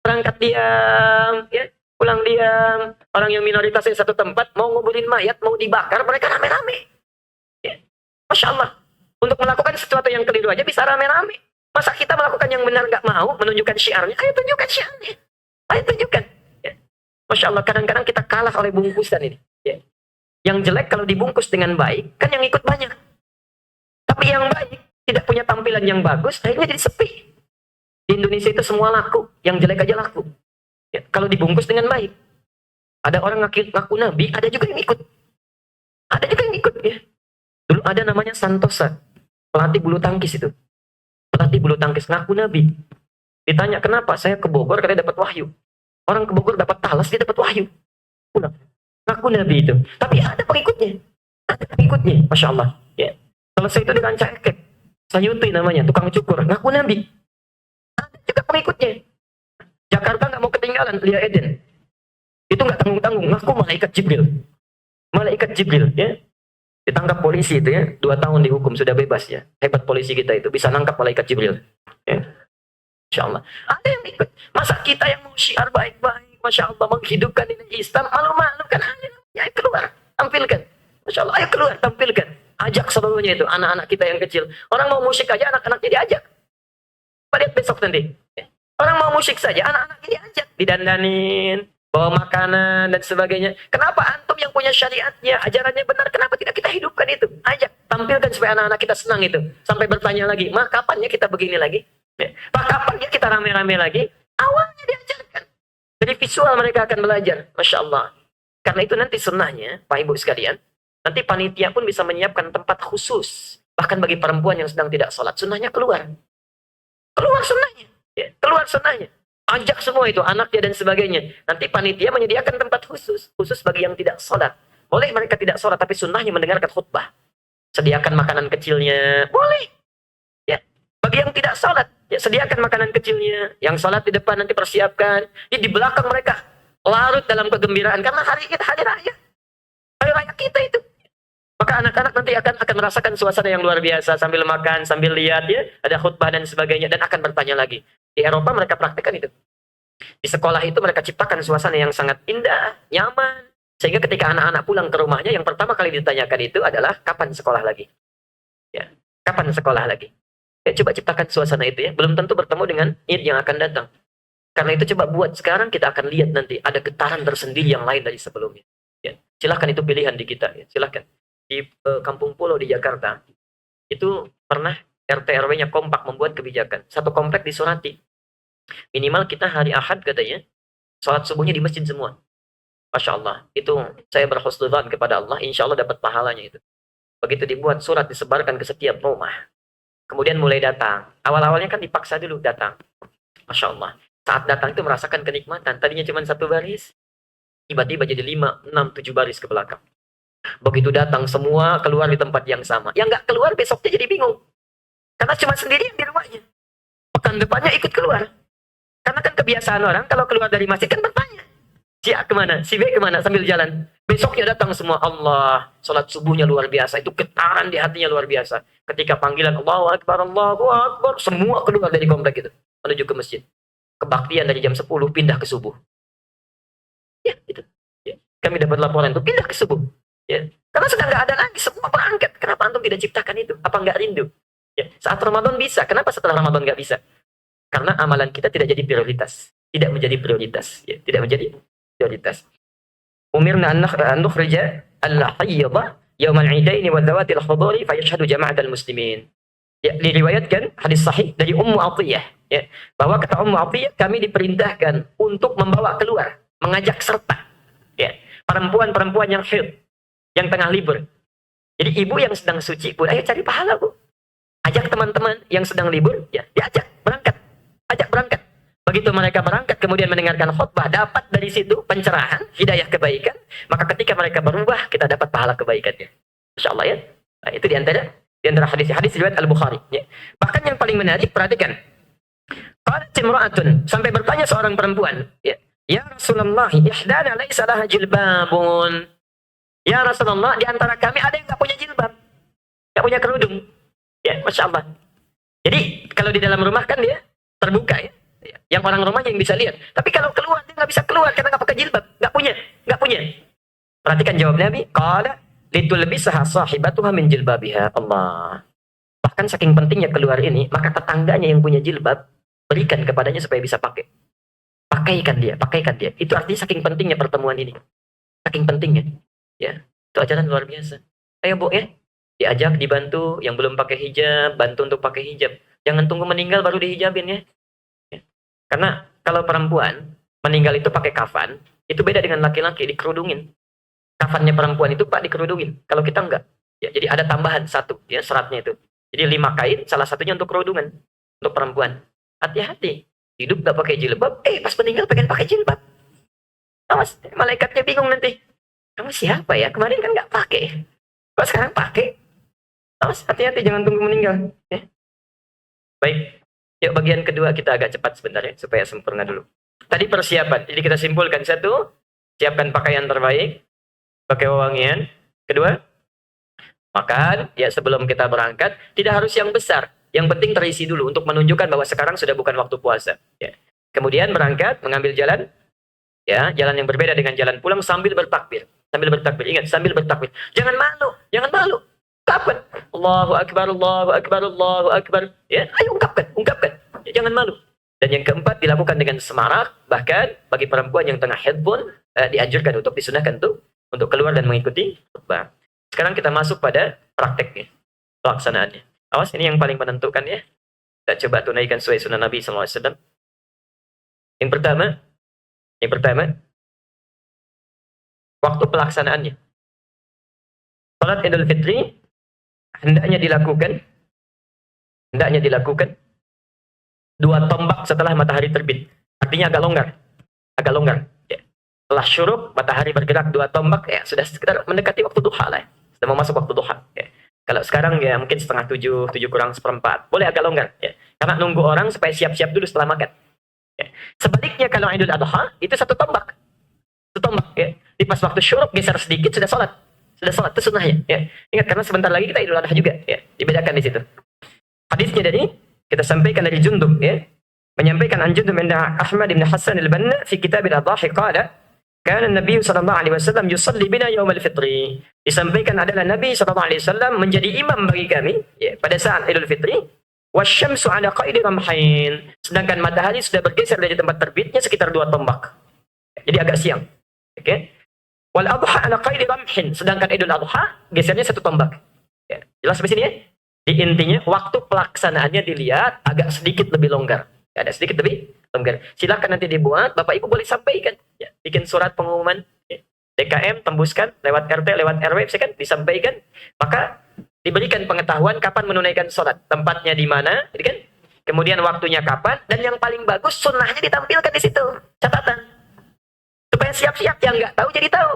berangkat diam ya, pulang diam. Orang yang minoritasnya satu tempat mau nguburin mayat, mau dibakar, mereka rame-rame ya. Masya Allah, untuk melakukan sesuatu yang keliru aja bisa rame-rame. Masa kita melakukan yang benar gak mau menunjukkan syiarnya? Ayo tunjukkan syiarnya, ayo tunjukkan ya. Masya Allah, kadang-kadang kita kalah oleh bungkusan ini ya. Yang jelek kalau dibungkus dengan baik kan yang ikut banyak. Tapi yang baik tidak punya tampilan yang bagus, akhirnya jadi sepi. Di Indonesia itu semua laku, yang jelek aja laku. Ya, kalau dibungkus dengan baik. Ada orang ngaku nabi, ada juga yang ikut. Ada juga yang ikut ya. Dulu ada namanya Santosa, pelatih bulu tangkis itu. Pelatih bulu tangkis ngaku nabi. Ditanya kenapa? Saya ke Bogor katanya dapat wahyu. Orang ke Bogor dapat talas, dia dapat wahyu. Pulang. Ngaku nabi itu. Tapi ada pengikutnya. Ada pengikutnya, Masya Allah. Ya. Selesai itu di Ranca Ekek, Sayuti namanya, tukang cukur, ngaku nabi. Ada juga pengikutnya. Jakarta nggak mau ketinggalan, Lia Eden. Itu nggak tanggung-tanggung, ngaku malaikat Jibril. Malaikat Jibril, ya. Ditangkap polisi itu ya, 2 tahun dihukum, sudah bebas ya. Hebat polisi kita itu, bisa nangkap malaikat Jibril. Ya. Insya Allah. Ada yang ikut. Masa kita yang mau syiar baik-baik, Masya Allah, menghidupkan ini Islam, malu-malu kan? Ayo keluar, tampilkan. Masya Allah, ayo keluar, tampilkan. Ajak seluruhnya itu, anak-anak kita yang kecil. Orang mau musik aja, anak-anaknya diajak. Lihat besok nanti. Orang mau musik saja, anak-anaknya diajak. Didandanin, bawa makanan, dan sebagainya. Kenapa antum yang punya syariatnya, ajarannya benar, kenapa tidak kita hidupkan itu? Ajak, tampilkan supaya anak-anak kita senang itu. Sampai bertanya lagi, mah kapannya kita begini lagi? Pak, kapannya kita rame-rame lagi? Awalnya diajarkan. Jadi visual mereka akan belajar. Masya Allah. Karena itu nanti sunnahnya, Pak Ibu sekalian, nanti panitia pun bisa menyiapkan tempat khusus. Bahkan bagi perempuan yang sedang tidak sholat. Sunnahnya keluar. Keluar sunnahnya. Ya, keluar sunnahnya. Ajak semua itu, anaknya dan sebagainya. Nanti panitia menyediakan tempat khusus bagi yang tidak sholat. Boleh mereka tidak sholat, tapi sunnahnya mendengarkan khutbah. Sediakan makanan kecilnya, boleh. Ya, bagi yang tidak sholat, ya sediakan makanan kecilnya. Yang sholat di depan nanti persiapkan. Di belakang mereka larut dalam kegembiraan karena hari kita hari raya kita itu. Maka anak-anak nanti akan merasakan suasana yang luar biasa sambil makan, sambil lihat ya, ada khutbah dan sebagainya dan akan bertanya lagi. Di Eropa mereka praktekkan itu. Di sekolah itu mereka ciptakan suasana yang sangat indah, nyaman, sehingga ketika anak-anak pulang ke rumahnya yang pertama kali ditanyakan itu adalah kapan sekolah lagi. Ya, kapan sekolah lagi? Ya, coba ciptakan suasana itu ya. Belum tentu bertemu dengan Id yang akan datang. Karena itu coba buat sekarang, kita akan lihat nanti ada getaran tersendiri yang lain dari sebelumnya. Ya, silahkan itu pilihan di kita. Ya, silahkan. Di Kampung Pulau di Jakarta, itu pernah RT RW-nya kompak membuat kebijakan. Satu komplek disurati. Minimal kita hari Ahad katanya, sholat subuhnya di masjid semua. Masya Allah. Itu saya berhusnudzan kepada Allah, insya Allah dapat pahalanya itu. Begitu dibuat surat disebarkan ke setiap rumah. Kemudian mulai datang. Awal-awalnya kan dipaksa dulu datang. Masya Allah. Saat datang itu merasakan kenikmatan. Tadinya cuma 1 baris. Tiba-tiba jadi 5, 6, 7 baris ke belakang. Begitu datang semua keluar di tempat yang sama. Yang nggak keluar besoknya jadi bingung. Karena cuma sendirian di rumahnya. Pekan depannya ikut keluar. Karena kan kebiasaan orang kalau keluar dari masjid kan bertanya. Si A kemana? Si B kemana? Sambil jalan. Besoknya datang semua. Allah. Sholat subuhnya luar biasa. Itu getaran di hatinya luar biasa. Ketika panggilan Allahu Akbar, Allahu Akbar. Semua keluar dari komplek itu. Menuju ke masjid. Kebaktian dari jam 10 pindah ke subuh. Ya, itu. Ya. Kami dapat laporan itu pindah ke subuh. Ya. Karena sudah nggak ada lagi, semua berangkat. Kenapa antum tidak ciptakan itu? Apa nggak rindu? Ya. Saat Ramadan bisa, kenapa setelah Ramadan nggak bisa? Karena amalan kita tidak jadi prioritas, tidak menjadi prioritas, ya. Tidak menjadi prioritas. Umirna an nukhrija al-hayyadha yawmal 'idaini wa dhawatil khuduri fayashhadu jama'atal muslimin. Ya, diriwayatkan hadis sahih dari Ummu Atiyah, ya, bahwa kata Ummu Atiyah kami diperintahkan untuk membawa keluar, mengajak serta, ya, perempuan-perempuan yang haid, yang tengah libur. Jadi ibu yang sedang suci pun, ayo cari pahala bu. Ajak teman-teman yang sedang libur, ya diajak berangkat, ajak berangkat. Begitu mereka berangkat, kemudian mendengarkan khutbah, dapat dari situ pencerahan, hidayah kebaikan. Maka ketika mereka berubah, kita dapat pahala kebaikannya. Insya Allah ya. Nah, itu diantara hadis riwayat Al-Bukhari. Ya. Bahkan yang paling menarik, perhatikan. Qalat imra'atun, sampai bertanya seorang perempuan, ya Rasulullah, ihdana laisa laha jilbabun. Ya Rasulullah, di antara kami ada yang nggak punya jilbab, nggak punya kerudung. Ya, Masya Allah. Jadi kalau di dalam rumah kan dia terbuka ya, yang orang rumahnya yang bisa lihat. Tapi kalau keluar dia nggak bisa keluar karena nggak pakai jilbab, nggak punya. Perhatikan jawab Nabi. Qala litulbisaha sahibatuha min jilbabiha. Allah. Bahkan saking pentingnya keluar ini, maka tetangganya yang punya jilbab berikan kepadanya supaya bisa pakai. Pakaikan dia. Itu artinya saking pentingnya pertemuan ini. Saking pentingnya. Ya, itu ajaran luar biasa. Ayo bu ya, diajak, dibantu, yang belum pakai hijab, bantu untuk pakai hijab. Jangan tunggu meninggal baru dihijabin ya. Karena kalau perempuan meninggal itu pakai kafan, itu beda dengan laki-laki dikerudungin. Kafannya perempuan itu pak dikerudungin. Kalau kita enggak, ya jadi ada tambahan satu ya syaratnya itu. Jadi 5 kain, salah satunya untuk kerudungan untuk perempuan. Hati-hati, hidup nggak pakai jilbab, pas meninggal pengen pakai jilbab. Awas, malaikatnya bingung nanti. Kamu siapa ya? Kemarin kan nggak pakai. Kok sekarang pakai? Awas, hati-hati jangan tunggu meninggal. Ya. Baik. Yuk bagian kedua kita agak cepat sebentar ya, supaya sempurna dulu. Tadi persiapan. Jadi kita simpulkan satu, siapkan pakaian terbaik, pakai wewangian. Kedua, makan. Ya sebelum kita berangkat, tidak harus yang besar. Yang penting terisi dulu untuk menunjukkan bahwa sekarang sudah bukan waktu puasa. Ya. Kemudian berangkat, mengambil jalan. Ya, jalan yang berbeda dengan jalan pulang sambil bertakbir. Ingat, sambil bertakbir. Jangan malu. Ungkapkan. Allahu Akbar, Allahu Akbar, Allahu Akbar. Ya, ayo ungkapkan. Ya, jangan malu. Dan yang keempat, dilakukan dengan semarak. Bahkan, bagi perempuan yang tengah haid pun, dianjurkan disunahkan untuk keluar dan mengikuti khutbah. Sekarang kita masuk pada prakteknya, pelaksanaannya. Awas, ini yang paling menentukan ya. Kita coba tunaikan sesuai sunnah Nabi SAW. Yang pertama, waktu pelaksanaannya. Salat Idul Fitri hendaknya dilakukan 2 tombak setelah matahari terbit. Artinya agak longgar. Agak longgar. Ya. Setelah syuruk, matahari bergerak 2 tombak, ya sudah sekitar mendekati waktu duha lah. Ya. Sudah mau masuk waktu duha. Ya. Kalau sekarang ya mungkin setengah 7, 7 kurang seperempat. Boleh agak longgar. Ya. Karena nunggu orang supaya siap-siap dulu setelah makan. Ya. Sebaliknya kalau Idul Adha, itu 1 tombak. 1 tombak. Ya. Di pas waktu syuruk, geser sedikit, sudah sholat. Sudah sholat, itu sunnahnya. Ya. Ingat, karena sebentar lagi kita Idul Adha juga. Ya. Dibedakan di situ. Hadisnya dari, kita sampaikan dari Jundub. Ya. Menyampaikan an Jundub bin Ahmad bin Hassan al-Banna fi kitab al-Adhahi qala kana Nabi sallallahu alaihi wasallam yusalli bina yaum al-fitri. Disampaikan adalah Nabi sallallahu alaihi wasallam menjadi imam bagi kami ya, pada saat Idul Fitri. Wasyamsu ala qaidi ramhain. Sedangkan matahari sudah bergeser dari tempat terbitnya sekitar 2 tombak. Jadi agak siang. Oke. Okay? Wal adha ala qaidi ramhin. Sedangkan Idul Adha gesernya 1 tombak. Ya. Jelas sampai sini ya? Di intinya waktu pelaksanaannya dilihat agak sedikit lebih longgar. Ada sedikit lebih longgar. Silakan nanti dibuat, Bapak Ibu boleh sampaikan. Ya, bikin surat pengumuman. Ya. DKM tembuskan lewat RT, lewat RW, kan disampaikan. Maka diberikan pengetahuan kapan menunaikan sholat. Tempatnya di mana, jadi kan? Kemudian waktunya kapan, dan yang paling bagus sunnahnya ditampilkan di situ. Catatan. Supaya siap-siap, yang nggak tahu jadi tahu.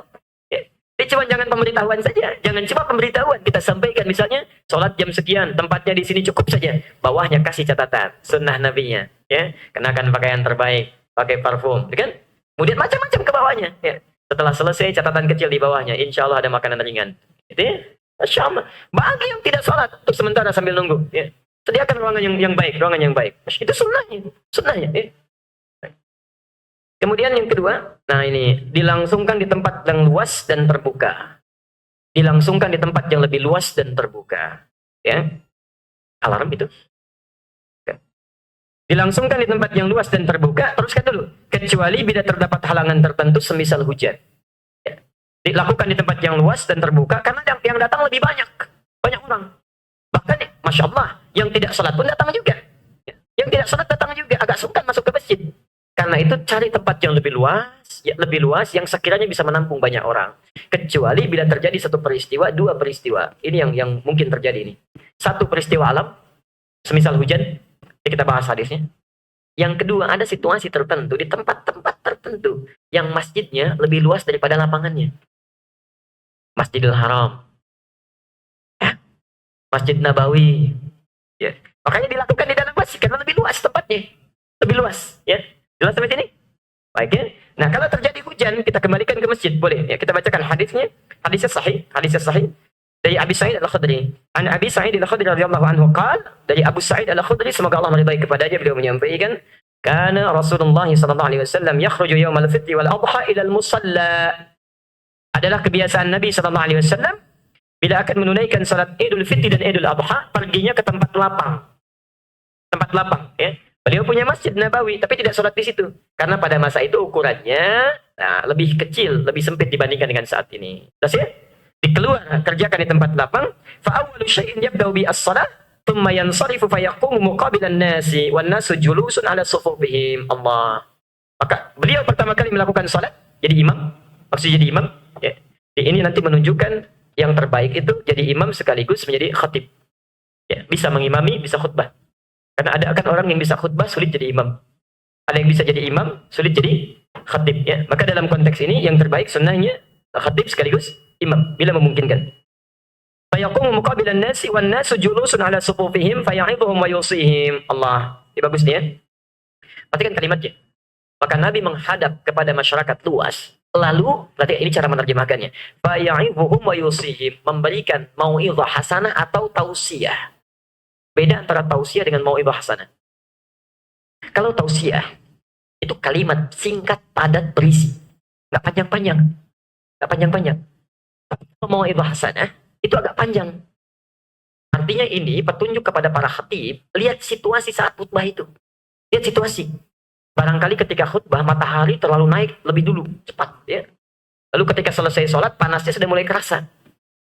Ya. Jadi cuma jangan pemberitahuan saja. Jangan cuma pemberitahuan. Kita sampaikan misalnya, sholat jam sekian, tempatnya di sini cukup saja. Bawahnya kasih catatan, sunnah nabinya. Ya, kenakan pakaian terbaik, pakai parfum, kan? Kemudian macam-macam ke bawahnya. Ya. Setelah selesai catatan kecil di bawahnya, insya Allah ada makanan ringan. Itu ya, Masya Allah. Bagi yang tidak sholat untuk sementara sambil nunggu, ya. Sediakan ruangan yang baik, ruangan yang baik. Itu sunnahnya, sunnahnya. Ya. Kemudian yang kedua, nah ini dilangsungkan di tempat yang luas dan terbuka. Dilangsungkan di tempat yang lebih luas dan terbuka. Ya, alarm itu. Dilangsungkan di tempat yang luas dan terbuka, teruskan dulu. Kecuali bila terdapat halangan tertentu semisal hujan. Ya. Dilakukan di tempat yang luas dan terbuka, karena yang datang lebih banyak. Banyak orang. Bahkan, Masya Allah, yang tidak sholat pun datang juga. Ya. Yang tidak sholat datang juga, agak sungkan masuk ke masjid. Karena itu cari tempat yang lebih luas, yang sekiranya bisa menampung banyak orang. Kecuali bila terjadi 1 peristiwa, 2 peristiwa. Ini yang mungkin terjadi ini. 1 peristiwa alam, semisal hujan, kita bahas hadisnya. Yang kedua, ada situasi tertentu di tempat-tempat tertentu yang masjidnya lebih luas daripada lapangannya. Masjidil Haram, Masjid Nabawi, ya. Makanya dilakukan di dalam masjid karena lebih luas tempatnya, lebih luas, ya. Jelas sampai sini? Baik ya. Nah, kalau terjadi hujan, kita kembalikan ke masjid, boleh? Ya, kita bacakan hadisnya. Hadisnya sahih. Dari Abi Sa'id Al-Khudri. An Abi Sa'id Al-Khudri radhiyallahu anhu qala, dari Abu Sa'id Al-Khudri semoga Allah meridai kepadanya, beliau menyampaikan, kana Rasulullah sallallahu alaihi wasallam yakhruju yaumal fitri wal adha ila al-musalla. Adalah kebiasaan Nabi sallallahu alaihi wasallam bila akan menunaikan salat Idul Fitri dan Idul Adha, perginya ke tempat lapang. Tempat lapang, ya. Beliau punya Masjid Nabawi, tapi tidak sholat di situ. Karena pada masa itu ukurannya lebih kecil, lebih sempit dibandingkan dengan saat ini. Terus ya? Dikeluar, kerjakan di tempat lapang. Fa'awwalu syai'in yabda'u bi as-shalah, thumma yansarifu fayaqumu muqabilan nasi, wan nasu julusun ala sufufihim. Allah. Maka beliau pertama kali melakukan salat, jadi imam. Maksudnya jadi imam. Ya. Ini nanti menunjukkan yang terbaik itu jadi imam sekaligus menjadi khatib. Ya. Bisa mengimami, bisa khutbah. Karena ada akan orang yang bisa khutbah sulit jadi imam. Ada yang bisa jadi imam sulit jadi khatib. Ya. Maka dalam konteks ini yang terbaik sunnahnya khatib sekaligus imam bila memungkinkan. Fayaqumu muqabilan nasi wan nasu julusun ala sufufihim faya'idhuhum wa yusihim. Allah. Ini bagus nih ya. Perhatikan kalimatnya. Maka Nabi menghadap kepada masyarakat luas. Lalu, berarti ini cara menerjemahkannya. Faya'idhuhum wa yusihim. Memberikan mau'idhah hasanah atau tausiah. Beda antara tausiah dengan mau'idhah hasanah. Kalau tausiah, itu kalimat singkat, padat, berisi. Nggak panjang-panjang. Nggak panjang-panjang. Tapi kalau mau'idhah hasanah, itu agak panjang. Artinya ini petunjuk kepada para khatib, lihat situasi saat khutbah itu. Lihat situasi. Barangkali ketika khutbah, matahari terlalu naik lebih dulu, cepat. Ya. Lalu ketika selesai sholat, panasnya sudah mulai kerasa.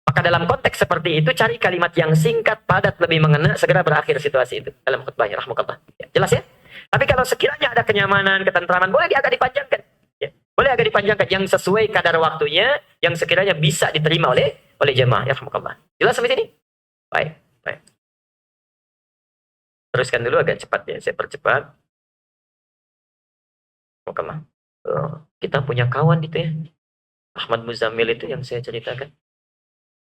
Maka dalam konteks seperti itu, cari kalimat yang singkat, padat, lebih mengena, segera berakhir situasi itu. Dalam khutbahnya, rahmukallah. Ya, jelas ya? Tapi kalau sekiranya ada kenyamanan, ketentraman, boleh agak dipanjangkan. Ya, boleh agak dipanjangkan yang sesuai kadar waktunya, yang sekiranya bisa diterima oleh jemaah. Ya, rahmukallah. Jelas sampai sini? Baik, baik. Teruskan dulu agak cepat ya, saya percepat. Bukanlah. Kita punya kawan itu ya. Ahmad Muzammil itu yang saya ceritakan.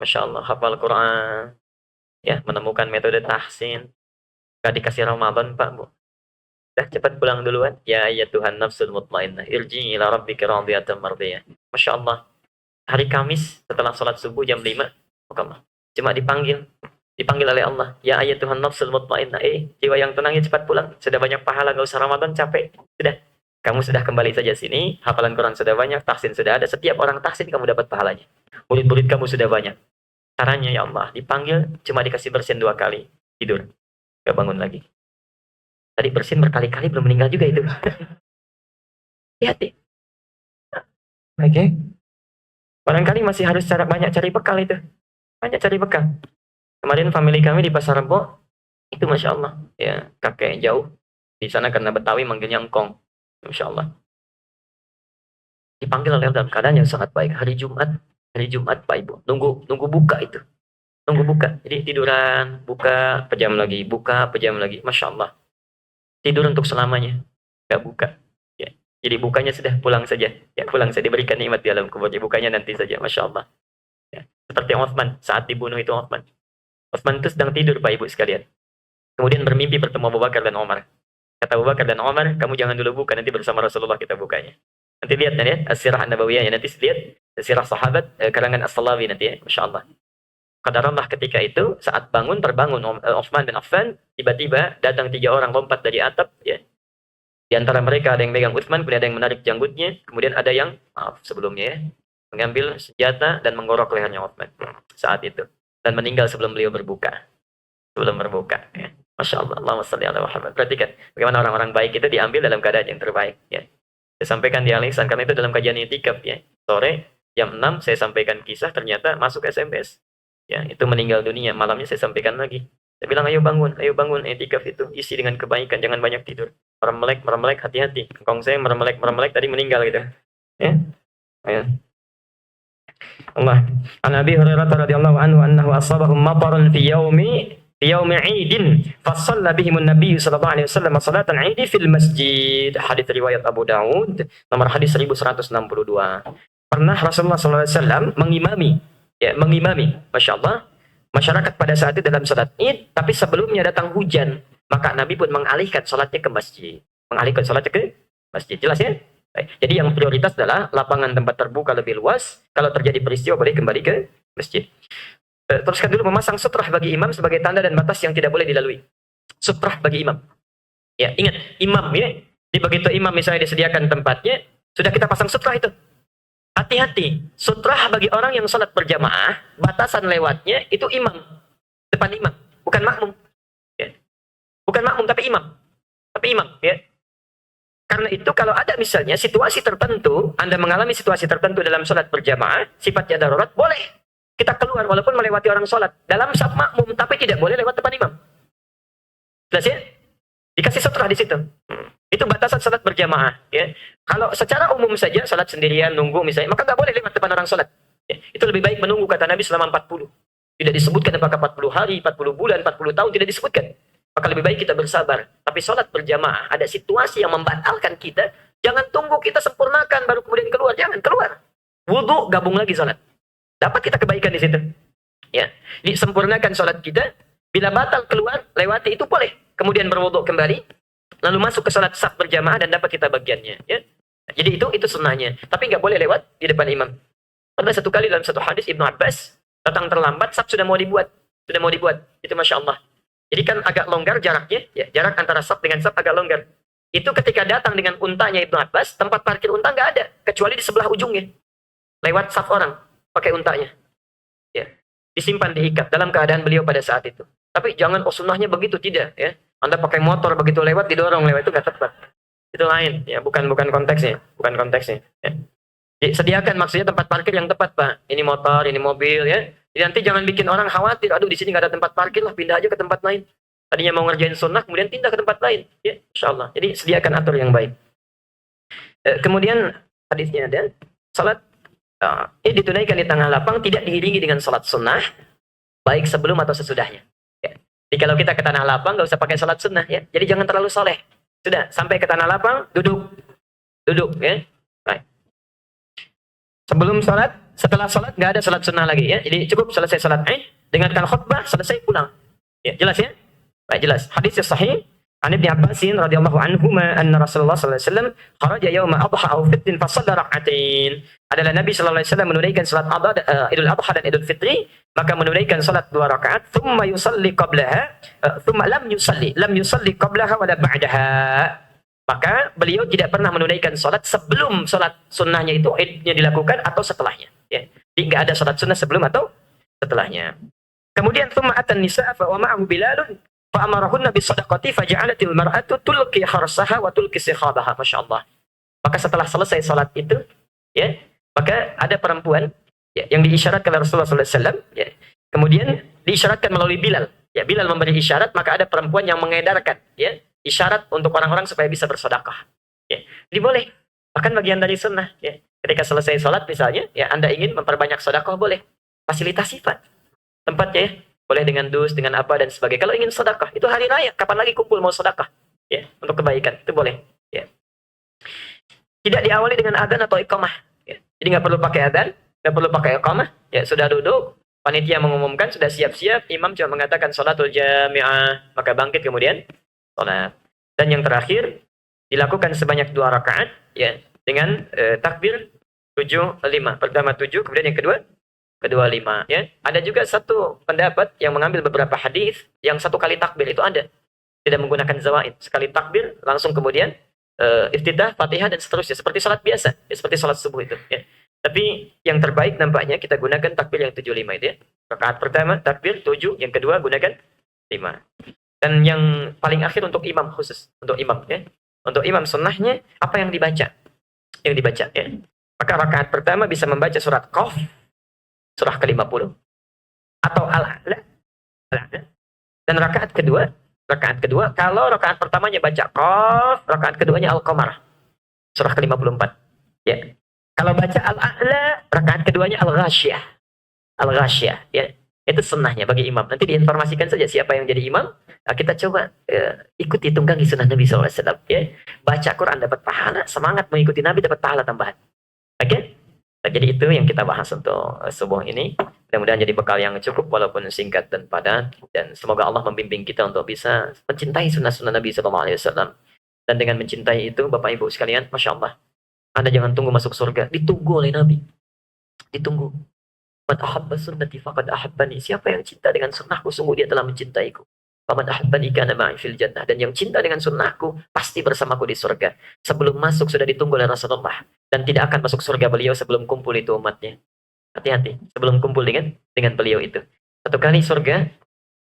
Masya Allah, hafal Quran. Ya, menemukan metode tahsin. Gak dikasih Ramadan, Pak, Bu. Dah cepat pulang duluan. Ya Tuhan nafsul mutmainnah. Irji ila rabbika radiyatan mardiyah. Masya Allah. Hari Kamis setelah sholat subuh jam 5. Bukanlah. Cuma dipanggil. Dipanggil oleh Allah. Ya Tuhan nafsul mutmainnah. Jiwa yang tenangnya cepat pulang. Sudah banyak pahala, gak usah Ramadan, capek. Sudah. Kamu sudah kembali saja sini. Hafalan Quran sudah banyak. Tahsin sudah ada. Setiap orang tahsin kamu dapat pahalanya. Murid-murid kamu sudah banyak. Caranya ya Allah. Dipanggil cuma dikasih bersin 2 kali. Tidur. Gak bangun lagi. Tadi bersin berkali-kali belum meninggal juga itu. Hati-hati. Oke. Barangkali masih harus banyak cari bekal itu. Banyak cari bekal. Kemarin family kami di Pasar Rebo, itu Masya Allah. Ya, kakek jauh. Di sana karena Betawi manggilnya engkong. Masya Allah. Dipanggil oleh dalam keadaan yang sangat baik. Hari Jumat Pak Ibu. Nunggu buka itu. Nunggu buka. Jadi tiduran, buka, pejam lagi. Buka, pejam lagi. Masya Allah. Tidur untuk selamanya. Gak buka. Ya. Jadi bukanya sudah pulang saja. Ya, pulang saja. Diberikan nikmat di alam kubur. Bukanya nanti saja. Masya Allah. Ya. Seperti Uthman. Saat dibunuh itu Uthman. Uthman itu sedang tidur Pak Ibu sekalian. Kemudian bermimpi bertemu Abu Bakar dan Omar. Kata Abu Bakar dan Omar, kamu jangan dulu buka. Nanti bersama Rasulullah kita bukanya. Nanti lihat ya. As-Sirah An-Nabawiyahnya. Nanti lihat. Sirah sahabat. Karangan As-Salawi nanti ya. Masya Allah. Qadarullah ketika itu, saat terbangun Uthman bin Affan, tiba-tiba datang 3 orang lompat dari atap, ya. Di antara mereka ada yang megang Uthman, kemudian ada yang menarik janggutnya, kemudian ada yang, sebelumnya ya, mengambil senjata dan menggorok lehernya Uthman saat itu. Dan meninggal sebelum beliau berbuka. Sebelum berbuka, ya. Masya Allah, Allahumma shalli ala Muhammad. Perhatikan, bagaimana orang-orang baik itu diambil dalam keadaan yang terbaik, ya. Saya sampaikan di Al-Ihsan, karena itu dalam kajian itikaf, ya. Sore, jam 6, saya sampaikan kisah, ternyata masuk SMS. Ya, itu meninggal dunia. Malamnya saya sampaikan lagi. Saya bilang, ayo bangun, etikaf itu isi dengan kebaikan, jangan banyak tidur. Meremelek, hati-hati. Kong saya meremelek tadi meninggal gitu. Ya. Ayo. Allah. An Abi Hurairah radhiyallahu anhu annahu asabahum matarun fi yaumi 'idin fa shalla bihim an-nabiy sallallahu alaihi wasallam salatan 'idi fil masjid. Hadis riwayat Abu Daud, nomor hadis 1162. Pernah Rasulullah sallallahu alaihi wasallam mengimami, Masya Allah, masyarakat pada saat itu dalam salat Id, tapi sebelumnya datang hujan, maka Nabi pun mengalihkan salatnya ke masjid. Jelas ya? Baik. Jadi yang prioritas adalah lapangan tempat terbuka lebih luas. Kalau terjadi peristiwa boleh kembali ke masjid. Teruskan dulu, memasang sutrah bagi imam sebagai tanda dan batas yang tidak boleh dilalui. Sutrah bagi imam. Ya, ingat, imam ya. Jadi begitu imam misalnya disediakan tempatnya, sudah kita pasang sutrah itu. Hati-hati, sutrah bagi orang yang sholat berjamaah, batasan lewatnya itu imam. Depan imam, bukan makmum. Ya. Bukan makmum, tapi imam. Ya. Karena itu kalau ada misalnya situasi tertentu, Anda mengalami situasi tertentu dalam sholat berjamaah, sifatnya darurat, boleh kita keluar walaupun melewati orang sholat. Dalam saf makmum, tapi tidak boleh lewat depan imam. Jelas ya? Dikasih sutrah di situ. Itu batasan salat berjamaah. Ya. Kalau secara umum saja, salat sendirian, nunggu misalnya, maka nggak boleh lewat depan orang salat. Ya. Itu lebih baik menunggu, kata Nabi, selama 40. Tidak disebutkan apakah 40 hari, 40 bulan, 40 tahun, tidak disebutkan. Maka lebih baik kita bersabar. Tapi salat berjamaah, ada situasi yang membatalkan kita, jangan tunggu kita sempurnakan, baru kemudian keluar. Jangan keluar. Wudhu, gabung lagi salat. Dapat kita kebaikan di situ. Ya. Disempurnakan salat kita, bila batal keluar, lewati itu boleh. Kemudian berwudhu kembali, lalu masuk ke salat saf berjamaah dan dapat kita bagiannya. Ya. Jadi itu sunnahnya. Tapi nggak boleh lewat di depan imam. Pernah satu kali dalam satu hadis Ibnu Abbas datang terlambat, saf sudah mau dibuat. Itu Masya Allah. Jadi kan agak longgar jaraknya. Ya, jarak antara saf dengan saf agak longgar. Itu ketika datang dengan untanya Ibnu Abbas, tempat parkir unta nggak ada. Kecuali di sebelah ujungnya. Lewat saf orang. Pakai untanya. Ya. Disimpan, diikat dalam keadaan beliau pada saat itu. Tapi jangan, sunnahnya begitu, tidak. Ya. Anda pakai motor begitu lewat, didorong lewat, itu nggak tepat. Itu lain, ya, bukan konteksnya, Ya. Sediakan maksudnya tempat parkir yang tepat, Pak. Ini motor, ini mobil, ya. Jadi nanti jangan bikin orang khawatir, aduh di sini nggak ada tempat parkir lah, pindah aja ke tempat lain. Tadinya mau ngerjain sunnah, kemudian pindah ke tempat lain, ya, insya Allah. Jadi sediakan atur yang baik. Kemudian hadisnya ada, salat ditunaikan di tengah lapang, tidak diiringi dengan salat sunnah, baik sebelum atau sesudahnya. Jadi kalau kita ke tanah lapang, nggak usah pakai salat sunnah ya. Jadi jangan terlalu soleh. Sudah, sampai ke tanah lapang, duduk duduk ya. Baik. Sebelum sholat, setelah sholat nggak ada sholat sunnah lagi ya. Jadi cukup selesai sholat dengarkan khutbah, selesai pulang. Ya, jelas ya? Baik, jelas. Hadis yang sahih an Ibnu Abbasin radhiyallahu anhuma anna Rasulullah sallallahu alaihi wasallam kharaja yauma adha aw fitrin fa shalla rak'atain. Adalah Nabi sallallahu alaihi wasallam menunaikan salat Idul Adha dan Idul Fitri, maka menunaikan salat 2 rakaat, thumma yusalli qablaha, thumma lam yusalli qablaha wala ba'daha. Maka beliau tidak pernah menunaikan salat sebelum salat sunnahnya itu idnya dilakukan atau setelahnya. Ya. Jadi nggak ada salat sunnah sebelum atau setelahnya. Kemudian thumma atan nisaa fa wa ma'ahu Bilalun fa amarahunna bis shadaqati fa ja'alatil mar'atu tulqi harsaha wa tulqi sikhabaha. Masyaallah. Maka setelah selesai salat itu, ya, maka ada perempuan ya, yang diisyaratkan oleh Rasulullah SAW. Ya. Kemudian diisyaratkan melalui Bilal. Ya, Bilal memberi isyarat, maka ada perempuan yang mengedarkan ya, isyarat untuk orang-orang supaya bisa bersedekah. Ya. Jadi boleh. Bahkan bagian dari sunnah. Ya. Ketika selesai sholat misalnya, ya Anda ingin memperbanyak sedekah, boleh. Fasilitasi Pak. Tempatnya ya. Boleh dengan dus, dengan apa dan sebagainya. Kalau ingin sedekah, itu hari raya. Kapan lagi kumpul mau sedekah? Ya. Untuk kebaikan. Itu boleh. Ya. Tidak diawali dengan adzan atau iqamah. Ya. Jadi nggak perlu pakai adzan, nggak perlu pakai iqamah. Ya, sudah duduk, panitia mengumumkan, sudah siap-siap, imam cuma mengatakan sholatul jami'ah, maka bangkit kemudian sholat. Dan yang terakhir, dilakukan sebanyak 2 rakaat, ya, dengan takbir 7-5. Pertama 7, kemudian yang kedua 5. Ya. Ada juga satu pendapat yang mengambil beberapa hadis, yang 1 kali takbir itu ada. Tidak menggunakan zawaid. Sekali takbir, langsung kemudian iftitah, fatihah, dan seterusnya. Seperti salat biasa, ya, seperti salat subuh itu. Ya. Tapi yang terbaik nampaknya kita gunakan takbir yang 7-5 itu ya. Rakaat pertama takbir 7, yang kedua gunakan 5. Dan yang paling akhir untuk imam khusus, untuk imam ya. Untuk imam sunnahnya apa yang dibaca? Yang dibaca ya. Maka rakaat pertama bisa membaca surat Qaf, surah ke-50 atau Al-A'la. Dan rakaat kedua kalau rakaat pertamanya baca Qaf, rakaat keduanya Al-Qamar, surah ke-54. Ya. Kalau baca Al-A'la, rakaat keduanya Al-Ghasyiyah. Al-Ghasyiyah, ya. Itu sunnahnya bagi imam. Nanti diinformasikan saja siapa yang jadi imam. Nah, kita coba ikuti, tunggangi sunnah Nabi SAW. Ya. Baca Quran dapat pahala, semangat mengikuti Nabi dapat pahala tambahan. Oke? Okay? Nah, jadi itu yang kita bahas untuk subuh ini. Mudah-mudahan jadi bekal yang cukup walaupun singkat dan padat. Dan semoga Allah membimbing kita untuk bisa mencintai sunnah-sunnah Nabi SAW. Dan dengan mencintai itu, Bapak Ibu sekalian, Masya Allah. Anda jangan tunggu masuk surga. Ditunggu oleh Nabi. Ditunggu. Man ahabba sunnati faqad ahabbani. Siapa yang cinta dengan sunnahku, sungguh dia telah mencintaiku. Faman ahabbani kana ma'i fil jannah. Dan yang cinta dengan sunnahku, pasti bersamaku di surga. Sebelum masuk sudah ditunggu oleh Rasulullah. Dan tidak akan masuk surga beliau sebelum kumpul itu umatnya. Hati-hati. Sebelum kumpul dengan beliau itu. Satu kali surga,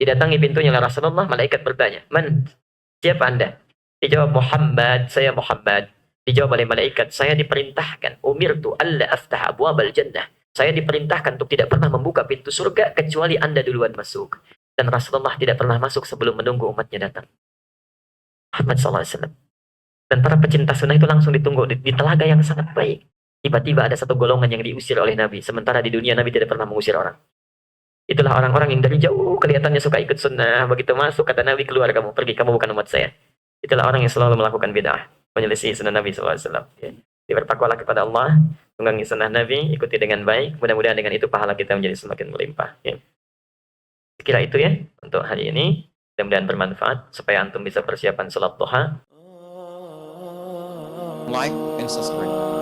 didatangi pintunya oleh Rasulullah, malaikat bertanya, Man, siapa Anda? Dijawab, Muhammad, saya Muhammad. Dijawab oleh malaikat, saya diperintahkan, umirtu alla aftah abwabal jannah. Saya diperintahkan untuk tidak pernah membuka pintu surga kecuali Anda duluan masuk. Dan Rasulullah tidak pernah masuk sebelum menunggu umatnya datang. Muhammad SAW. Dan para pecinta sunnah itu langsung ditunggu di telaga yang sangat baik. Tiba-tiba ada satu golongan yang diusir oleh Nabi. Sementara di dunia Nabi tidak pernah mengusir orang. Itulah orang-orang yang dari jauh kelihatannya suka ikut sunnah. Begitu masuk, kata Nabi, keluar kamu, pergi, kamu bukan umat saya. Itulah orang yang selalu melakukan bid'ah, menyelisih sunnah Nabi SAW. Ya. Bertakwalah kepada Allah, tunggangi sunnah Nabi, ikuti dengan baik. Mudah-mudahan dengan itu pahala kita menjadi semakin melimpah. Ya. Kira itu ya untuk hari ini. Mudah-mudahan bermanfaat supaya antum bisa persiapan salat duha. Like and subscribe.